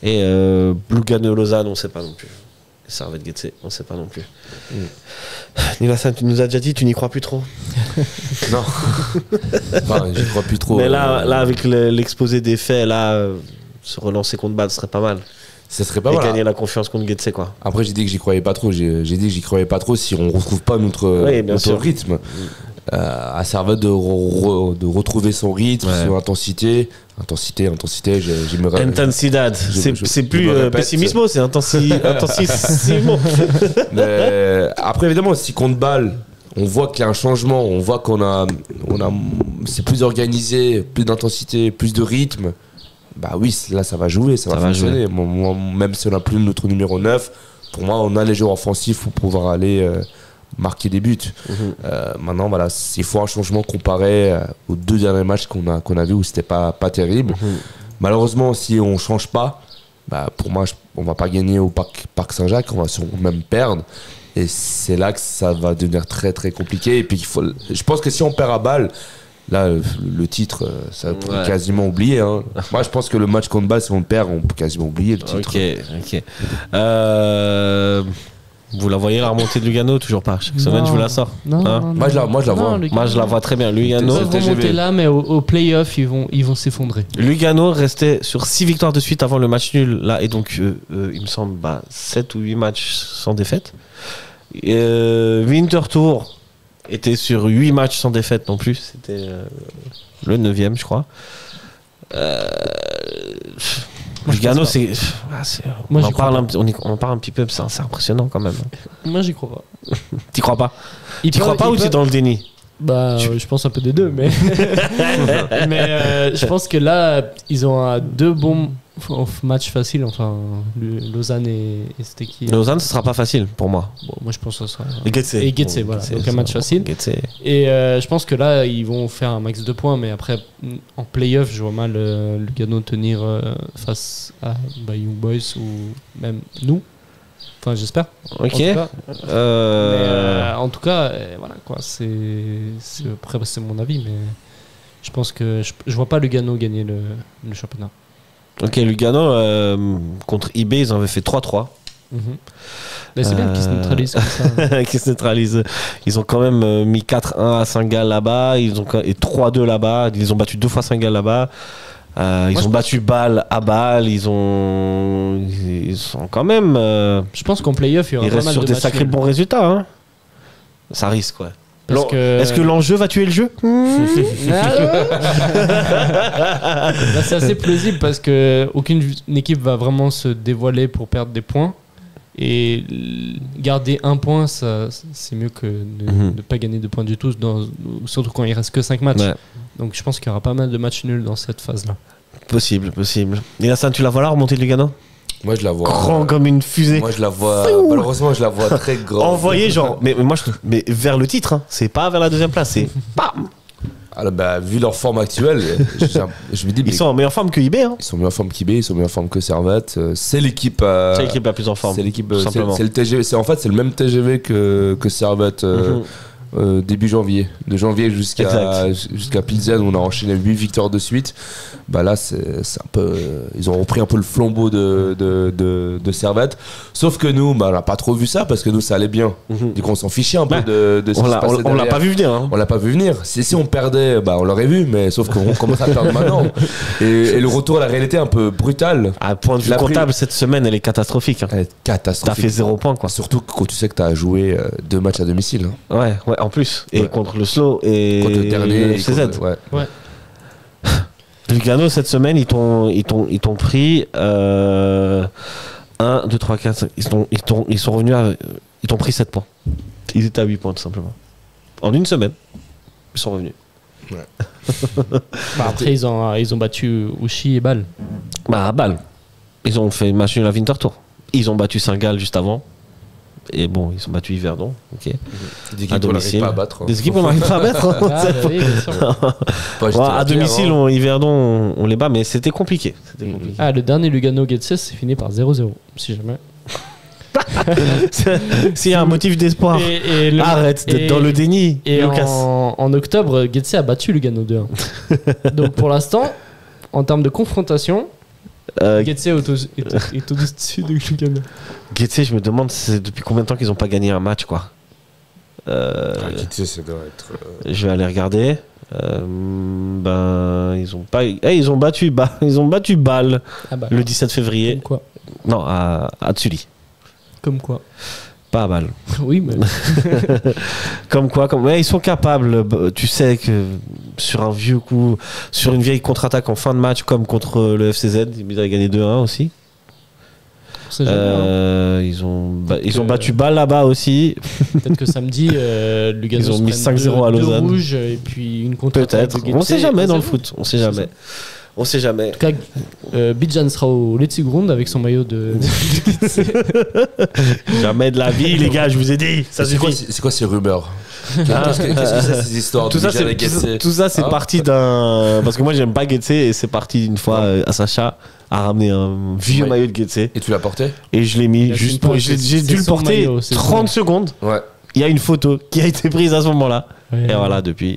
Et Lugano Lausanne, on ne sait pas non plus. Servette Getse, on ne sait pas non plus. Nilassan, tu nous as déjà dit, tu n'y crois plus trop. Non. Enfin, j'y crois plus trop. Mais là, avec l'exposé des faits, là, se relancer contre Bâle, ce serait pas mal. ça serait pas Et mal. gagner la confiance contre Getse, quoi. Après, j'ai dit que j'y croyais pas trop. J'ai dit que j'y croyais pas trop si on retrouve pas notre, Oui, bien notre sûr. rythme. À Servette de retrouver son rythme, Ouais. son intensité. Intensité, j'ai me rêve. Intensidad, c'est je plus me répète. pessimismo, c'est intensissimo. Mais après, évidemment, si contre Bâle, on voit qu'il y a un changement, on voit c'est plus organisé, plus d'intensité, plus de rythme. Bah oui, là ça va jouer, ça va fonctionner. Moi, même si on n'a plus notre numéro 9, pour moi on a les joueurs offensifs pour pouvoir aller marquer des buts. Maintenant voilà, il faut un changement comparé aux 2 derniers matchs qu'on a vus où c'était pas terrible. Malheureusement, si on change pas, bah pour moi on va pas gagner au Parc Saint-Jacques, on va même perdre. Et c'est là que ça va devenir très très compliqué. Et puis je pense que si on perd à Bâle, là le titre, ça peut quasiment oublier. Hein. Moi je pense que le match contre Bâle, si on perd, on peut quasiment oublier le titre. Ok. Vous la voyez la remontée de Lugano? Toujours pas. Chaque semaine je vous la sors. Non, Hein non, Moi je la vois. Moi je la vois très bien. Lugano, Ils peuvent remonter là, mais au play-off, ils vont s'effondrer. Lugano restait sur 6 victoires de suite avant le match nul là, et donc il me semble 7 ou 8 matchs sans défaite. Winterthur était sur 8 matchs sans défaite non plus, c'était le 9e je crois. Lugano, on en parle un petit peu, c'est impressionnant quand même. Moi, j'y crois pas. T'y crois pas? T'y crois pas ou t'es dans le déni? Je pense un peu des deux, mais mais je pense que là, ils ont 2 bons matchs faciles. Enfin, Lausanne et c'était qui? Lausanne, ce sera pas facile pour moi. Bon, moi, je pense que ça sera. Et Getse, voilà. Donc un match facile. Et je pense que là, ils vont faire un max de points, mais après, en play-off, je vois mal Lugano tenir face à Young Boys ou même nous. Enfin, j'espère. Ok. En tout cas, voilà quoi. Après, c'est mon avis, mais je pense que je vois pas Lugano gagner le championnat. Ok, Lugano, contre IB, ils en avaient fait 3-3. Mais c'est bien qu'ils se neutralisent comme ça. Qui se neutralisent. Ils ont quand même mis 4-1 à Saint-Gall là-bas, et 3-2 là-bas. Ils ont battu 2 fois Saint-Gall là-bas. Ils ont battu Bâle à Bâle. Ils sont quand même. Je pense qu'en play-off, il y aura ils pas restent mal sur de des matchs sacrés nuls. bons résultats. Hein. Ça risque, ouais. Est-ce que l'enjeu va tuer le jeu? Là, c'est assez plausible parce que aucune équipe va vraiment se dévoiler pour perdre des points. Et garder un point, ça, c'est mieux que de ne pas gagner de points du tout, surtout quand il reste que 5 matchs. Ouais. Donc je pense qu'il y aura pas mal de matchs nuls dans cette phase-là. Possible. Et Hassan, tu la vois là remonter de Lugano? Moi, je la vois. Grand comme une fusée. Moi, je la vois. Malheureusement, je la vois très grande. Envoyé, genre. Mais moi, mais vers le titre, hein. C'est pas vers la deuxième place. C'est. Bam. Alors, vu leur forme actuelle, je me dis. Ils sont en meilleure forme que IB. Hein. Ils sont en meilleure forme qu'IB, ils sont en meilleure forme que Servette. C'est l'équipe. C'est l'équipe la plus en forme. C'est l'équipe. tout simplement. C'est le TGV. En fait, c'est le même TGV que Servette. Début janvier, de janvier jusqu'à Pilsen, où on a enchaîné 8 victoires de suite. Bah là, c'est un peu, ils ont repris un peu le flambeau de Servette. Sauf que nous, bah, on n'a pas trop vu ça parce que nous, ça allait bien. Du coup, on s'en fichait un peu de ce qui se passait on l'a derrière. pas vu venir. Hein. On l'a pas vu venir. Si on perdait, bah, on l'aurait vu, mais sauf qu'on commence à perdre maintenant. Et le retour à la réalité est un peu brutal. À point de vue comptable, cette semaine, elle est catastrophique. Hein. Elle est catastrophique. T'as fait 0 points, quoi. Surtout quand tu sais que t'as joué 2 matchs à domicile. Hein. Ouais, en plus. Et contre le Slow et contre le dernier le FCZ. Ouais. Lugano, cette semaine, ils t'ont pris 1, 2, 3, 4, 5. Ils sont revenus ils t'ont pris 7 points. Ils étaient à 8 points, tout simplement. En une semaine, ils sont revenus. Ouais. Après, ils ont battu Ouchy et Bâle. À Bâle. Ils ont fait match nul à Winter Tour. Ils ont battu Saint-Gall juste avant. Et bon, ils ont battu Yverdon. Ok. Des équipes qu'on n'arrive pas à battre. Des équipes qu'on n'arrive pas à battre. Oui, bien sûr. À domicile, Yverdon, on les bat, mais c'était compliqué. Ah, le dernier Lugano-Getses, c'est fini par 0-0, si jamais. S'il y a un motif d'espoir, arrête d'être dans le déni. Et en octobre, Getses a battu Lugano 2-1. Donc pour l'instant, en termes de confrontation, Getses est au-dessus de Lugano. Getses, je me demande depuis combien de temps qu'ils n'ont pas gagné un match, quoi. Getses, ça doit être. Je vais aller regarder. Ils ont pas. Ils ont battu Bâle le 17 février. Comme quoi? Non, à Tsuli. Comme quoi? Pas à Bâle. Oui, mais. Comme quoi, ils sont capables. Tu sais que sur un vieux coup, sur une vieille contre-attaque en fin de match, comme contre le FCZ, ils avaient gagné 2-1 aussi. Ils ont battu Bâle là-bas aussi. Peut-être que samedi, Lugano ils ont mis 5-0 à Lausanne. 2 rouges et puis une contre-attaque. Peut-être. On sait jamais dans le foot. On sait jamais. On sait jamais. En tout cas, Bidjan sera au Letzigrund avec son maillot de. Jamais de la vie, les gars, je vous ai dit. Ça suffit. C'est quoi ces rumeurs? Qu'est-ce que c'est ces histoires tout ça, c'est parti d'un. Parce que moi, j'aime pas Getze et c'est parti une fois à Sacha à ramener un vieux maillot de Getze. Et tu l'as porté? Et je l'ai mis juste pour. J'ai dû le porter 30 secondes. Ouais. Il y a une photo qui a été prise à ce moment-là. Ouais. Et voilà, depuis.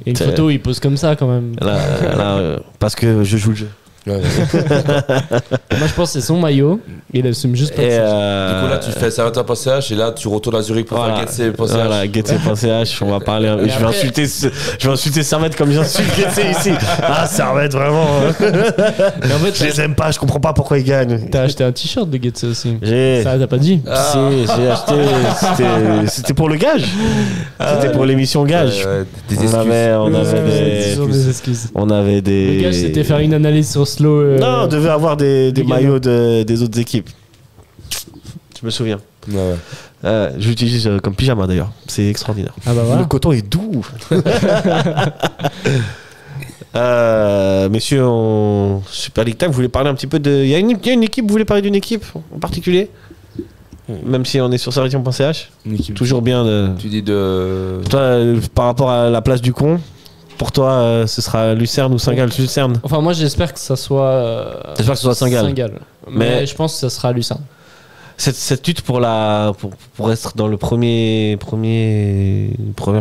Et une photo, il pose comme ça quand même. Là, parce que je joue le jeu. Ouais. Moi, je pense que c'est son maillot. Il assume juste pas. Du coup, là, tu fais Servette.ch et là, tu retournes à Zurich pour faire Getze.ch. Voilà, Getze.ch. On va parler. Je vais insulter Servette comme j'insulte Getze ici. Ah, Servette, vraiment. Mais en fait, je les aime pas, je comprends pas pourquoi ils gagnent. T'as acheté un t-shirt de Getze aussi. Ça, t'as pas dit? Si, j'ai acheté. C'était pour le gage. C'était pour l'émission Gage. Des excuses. On avait des. Le gage, c'était faire une analyse sur Slow. Non, on devait avoir des maillots des autres équipes. Je me souviens. Ouais. Je l'utilise comme pyjama d'ailleurs. C'est extraordinaire. Ah bah voilà. Le coton est doux. Messieurs, en Super League Time, vous voulez parler un petit peu de. Il y a une équipe, vous voulez parler d'une équipe en particulier? Même si on est sur Servetien.ch. Toujours bien de. Tu dis de. Toi, par rapport à la place du con. Pour toi, ce sera Lucerne ou Saint-Gall? Lucerne. Enfin, moi, j'espère que ça soit. J'espère que ce soit Saint-Gall. Mais je pense que ça sera Lucerne. Cette lutte pour être dans le première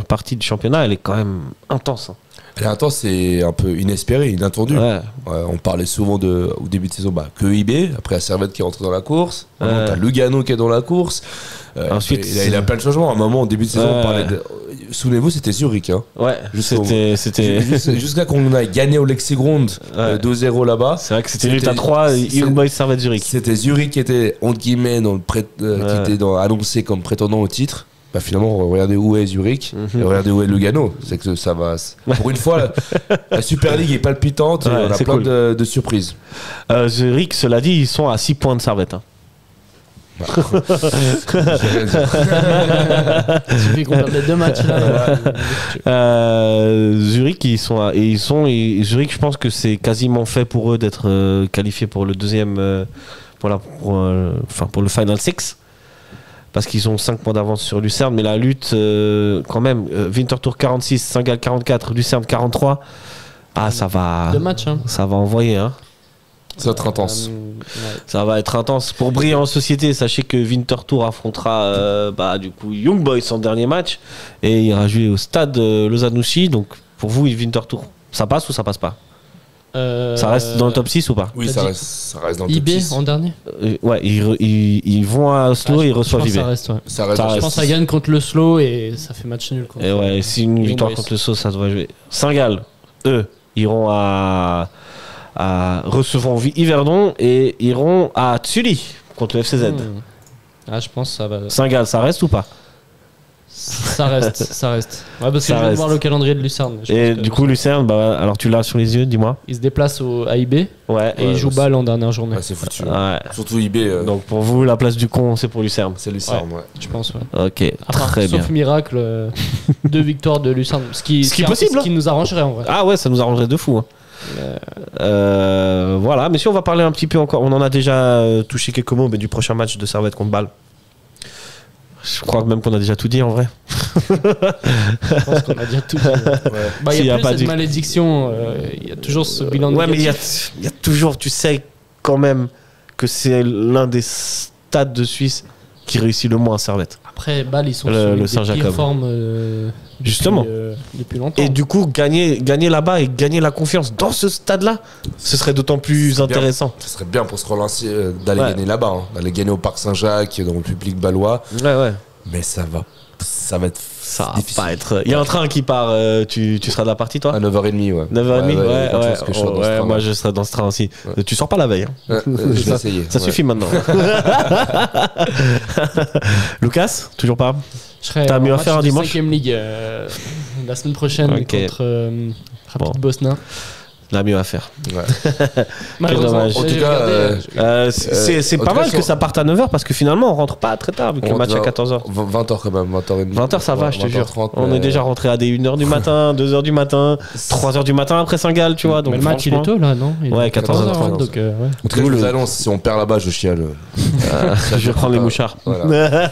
partie du championnat, elle est quand même intense. Hein. Elle est intense, c'est un peu inespéré, inattendu. Ouais. On parlait souvent au début de saison que IB, après la Servette qui est rentrée dans la course. Maintenant, Ouais. t'as Lugano qui est dans la course. Ensuite, il a plein de changements. À un moment, au début de saison, on Ouais. parlait de. Souvenez-vous, c'était Zurich. Hein. Ouais, c'était. Jusqu'à qu'on a gagné au Lexigrund Ouais. 2-0 là-bas. C'est vrai que c'était lutte à 3, Young Boys Servette Zurich. C'était Zurich qui était, entre guillemets, qui était annoncé comme prétendant au titre. Bah finalement, regardez où est Zurich et regardez où est Lugano. C'est que ça va. Pour une fois, la Super League est palpitante et Ouais, on a c'est plein cool. de surprises. Zurich, cela dit, ils sont à 6 points de Servette. Hein. Il suffit qu'on perde les 2 matchs là. Zurich, Zurich, je pense que c'est quasiment fait pour eux d'être qualifiés pour le deuxième, pour le Final Six. Parce qu'ils ont 5 points d'avance sur Lucerne, mais la lutte, quand même, Winterthur 46, Saint-Gall 44, Lucerne 43. Ah, ça va. 2 matchs, hein. Ça va envoyer, hein. Ça va être intense. Ça va être intense. Pour briller en société, sachez que Winterthur affrontera du coup Young Boys en dernier match et il ira jouer au stade Lausanne-Ouchy. Donc pour vous, Winterthur, ça passe ou ça passe pas? Ça reste dans le top 6 ou pas? Oui, T'as ça dit reste dans le top IB 6. en dernier. Ouais, ils vont à Oslo et ils reçoivent Je pense que IB. ça reste, ouais. Ça reste Ça dans le Je top pense que 6. ça gagne contre le slow et ça fait match nul. Et ouais, si une Young victoire Boys. contre le Sceaux, ça devrait jouer. Saint-Gall, eux, iront à recevront Yverdon et iront à Tsuli contre le FCZ. Ah, je pense que ça va. Saint-Gall, ça reste ou pas? Ça reste, ça reste. Ouais, parce que Ça je viens de reste. voir le calendrier de Lucerne. Je Et pense que du coup, Lucerne, alors tu l'as sur les yeux, dis-moi. il se déplace à IB Ouais. et il joue balle en dernière journée. Ouais, c'est foutu. Ouais. Surtout IB, Donc pour vous, la place du con, c'est pour Lucerne. c'est Lucerne. Ouais. Je pense, ouais. Ok, À part, très bien. sauf miracle, 2 victoires de Lucerne. Ce qui est possible, Ce qui nous arrangerait en vrai. Ah ouais, ça nous arrangerait de fou. Hein. Voilà, messieurs, on va parler un petit peu encore. On en a déjà touché quelques mots, mais du prochain match de Servette contre Bâle. Je crois même qu'on a déjà tout dit en vrai. Je pense qu'on a déjà tout dit. Bah, il S'il y y a a plus pas cette du- malédiction. Il y a toujours ce bilan Ouais, mais négatif. il y a toujours, tu sais quand même que c'est l'un des stades de Suisse qui réussit le moins à Servette. Après, Bâle, ils sont Le sur des Saint-Jacob. pires formes Justement. depuis longtemps. Et du coup, gagner là-bas et gagner la confiance dans ce stade-là, ce serait d'autant plus C'est bien. intéressant. Ce serait bien pour se relancer d'aller Ouais. gagner là-bas, hein. D'aller gagner au Parc Saint-Jacques, dans le public balois. Ouais. Mais ça va être Ça va difficile. pas être. Il y a un train qui part, tu seras de la partie toi? À 9h30, ouais. 9h30, ouais, pas de chance que je sois dans ce train-là. moi je serai dans ce train aussi. Tu sors pas la veille. Hein. Je vais essayer. Ça ouais. suffit maintenant. Lucas, toujours pas? Je serai T'as en mieux à match faire un de dimanche 5ème Ligue la semaine prochaine Ok. contre Rapid Bon. Bosna. Là, mieux à faire. Ouais. Malheureusement, dommage. En tout j'ai cas, regardé, C'est en pas tout cas, mal que ça parte à 9h parce que finalement on rentre pas très tard vu que le On match est à doit- 14h. 20h quand même, 20h30. 20h ça va, je te jure. 20h30, On est déjà rentré à des 1h du matin, 2h du matin, 3h du matin après Saint-Gall, tu vois. Donc mais le match il est franchement, tôt là, non? Il est Ouais, 14h30. donc ouais. En tout cas, je vous annonce, si on perd là-bas, je chiale. je vais prendre les mouchards. Voilà.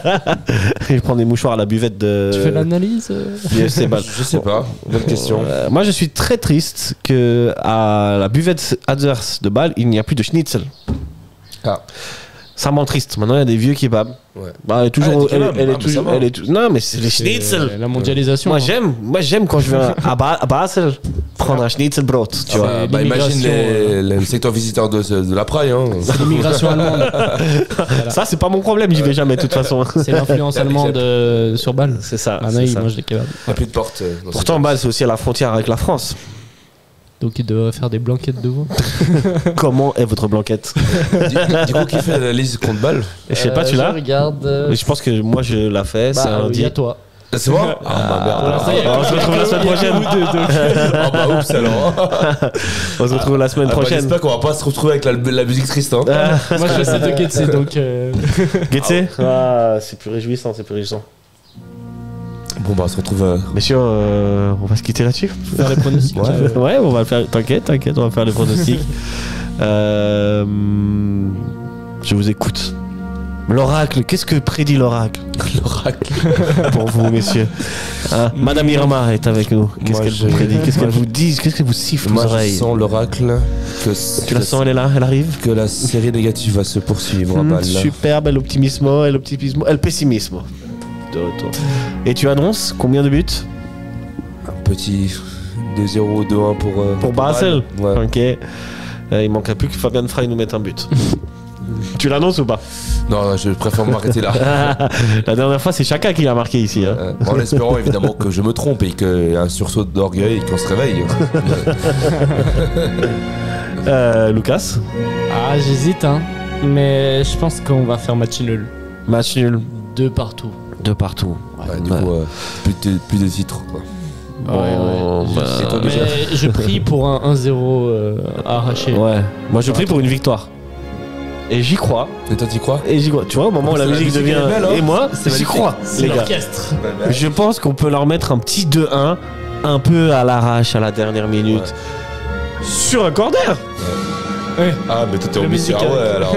Je vais prendre des mouchoirs à la buvette de. Tu fais l'analyse du FC Bâle. Je sais pas, bonne question. Moi, je suis très triste que à la buvette adverse de Bâle, il n'y a plus de schnitzel. Ah. Ça m'entriste. Maintenant, il y a des vieux kebabs. Ouais. Bah, elle est toujours. Ah, des kebabs. elle est Ah, mais toujours. ça va. Elle est non, mais c'est les schnitzel. La mondialisation. Moi, hein. j'aime quand je vais à Basel prendre un schnitzelbrot. Tu vois. Bah, imagine l'immigration, le secteur visiteur de la Praille. Hein. C'est l'immigration allemande. Ça, c'est pas mon problème. J'y vais jamais de toute façon. C'est l'influence allemande sur Bâle. C'est ça. Maintenant, c'est ils ça. mangent des kebabs. Il n'y a plus de porte. dans Pourtant, Bâle, c'est aussi à la frontière avec la France. Donc, ils devraient faire des blanquettes de veau. Comment est votre blanquette? Du coup, qui fait l'analyse contre balle? Je sais pas, tu Je l'as? regarde. Mais je pense que moi, je l'ai fait. C'est un Il y a toi. C'est moi? Ah, bah merde. ça y est. On se retrouve la semaine prochaine. Ah, bah oups alors. On se retrouve la semaine Ah, bah, prochaine. j'espère qu'on va pas se retrouver avec la musique triste. Hein. Moi, je sais de Getse, donc. Getse? Ah, c'est plus réjouissant, c'est plus réjouissant. Bon, bah, on se retrouve. Messieurs, on va se quitter là-dessus. Faire les pronostics. Ouais, on va le faire. T'inquiète, on va faire les pronostics. Je vous écoute. L'oracle, qu'est-ce que prédit l'oracle? L'oracle. Pour vous, messieurs. Hein, Madame Irma est avec nous. Qu'est-ce Moi, qu'elle je- vous prédit? Qu'est-ce qu'elle moi, vous dit? Qu'est-ce qu'elle vous siffle aux Moi, je oreilles? sens l'oracle. Tu la sens, elle est là, elle arrive? Que la série négative va se poursuivre à balle. Superbe, el optimismo, el pessimismo. De retour. Et tu annonces combien de buts? Un petit 2-0, 2-1 Pour Basel. Ouais. Ok. Il manquerait plus que Fabien Frey nous mette un but. Tu l'annonces ou pas? Non, je préfère m'arrêter là. La dernière fois, c'est Chaka qui l'a marqué ici. Hein. En espérant évidemment que je me trompe et qu'il y a un sursaut d'orgueil et qu'on se réveille. Lucas? Ah, j'hésite, hein. Mais je pense qu'on va faire match nul. Match nul. 2 partout. 2 partout. Ouais, du coup, plus de titres. Quoi. Bon, Mais je prie pour un 1-0 arraché. Ouais. Moi, je prie pour une victoire. Et j'y crois. Et toi, t'y crois? Et j'y crois. Tu vois, au moment où la musique devient. est belle, hein. Et moi, j'y crois, les gars. L'orchestre. Je pense qu'on peut leur mettre un petit 2-1, un peu à l'arrache à la dernière minute. Sur un corner. Ah, mais toi, t'es Le ambitieux. musical. Ah ouais, alors.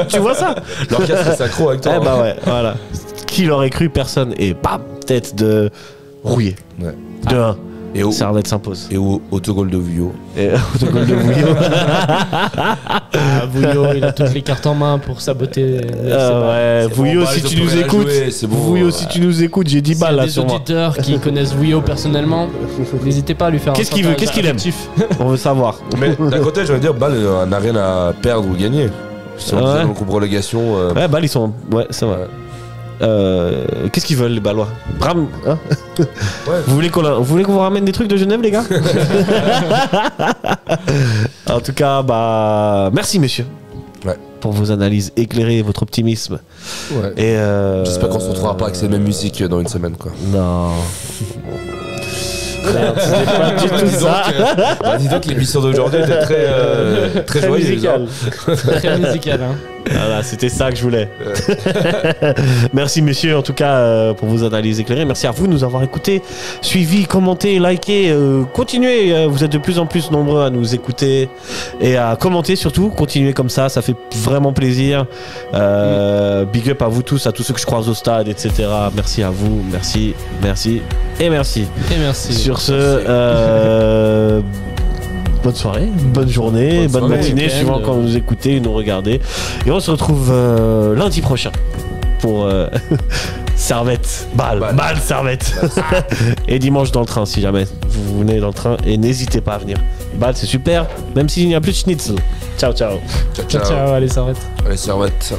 Tu vois ça? L'orchestre est synchro avec toi. Eh bah ouais, voilà. Qui l'aurait cru? Personne. Et bam, tête de Rouillé. Ouais. 2-1. Et au, Servette s'impose. et au autogol de Vuillot. Et autogol de Vouillot. Ah, Vouillot, il a toutes les cartes en main pour saboter. Ouais, Vouillot, si tu nous écoutes. Vouillot, si tu nous écoutes, j'ai 10 balles là des sur moi. auditeurs qui connaissent Vouillot personnellement, n'hésitez pas à lui faire Qu'est-ce qu'il veut? Qu'est-ce qu'il aime? On veut savoir. Mais d'un côté, j'allais dire, Bâle n'a rien à perdre ou gagner. Si on Ouais. disait coupe relégation. Ouais, Bâle, ils sont. Ouais, c'est vrai. Qu'est-ce qu'ils veulent les Balois? Bram, hein? Ouais. Vous voulez qu'on vous ramène des trucs de Genève, les gars? En tout cas, bah merci messieurs. Ouais. Pour vos analyses éclairées, votre optimisme. Ouais. Et J'espère qu'on se retrouvera pas avec ces mêmes musiques dans une semaine, quoi. Non. Merde, c'était pas du tout ça. Dis donc, l'émission d'aujourd'hui était très, très joyeuse. musicale. Très musical, hein. Voilà, c'était ça que je voulais. Merci messieurs en tout cas pour vos analyses éclairées. Merci à vous de nous avoir écoutés, suivis, commentés, likés. Continuez, vous êtes de plus en plus nombreux à nous écouter et à commenter surtout. Continuez comme ça fait vraiment plaisir. Big up à vous tous, à tous ceux que je croise au stade, etc. Merci à vous, merci, merci et merci. Et merci. Sur ce, bonne soirée, bonne journée, bonne soirée, matinée, week-end. suivant quand vous nous écoutez, nous regardez. Et on se retrouve lundi prochain pour Servette, Bâle, Servette. Et dimanche dans le train, si jamais vous venez dans le train. Et n'hésitez pas à venir. Bâle, c'est super, même s'il n'y a plus de schnitzel. Ciao, ciao. Ciao, Ciao, ciao. ciao, allez, ça arrête. Allez, Servette.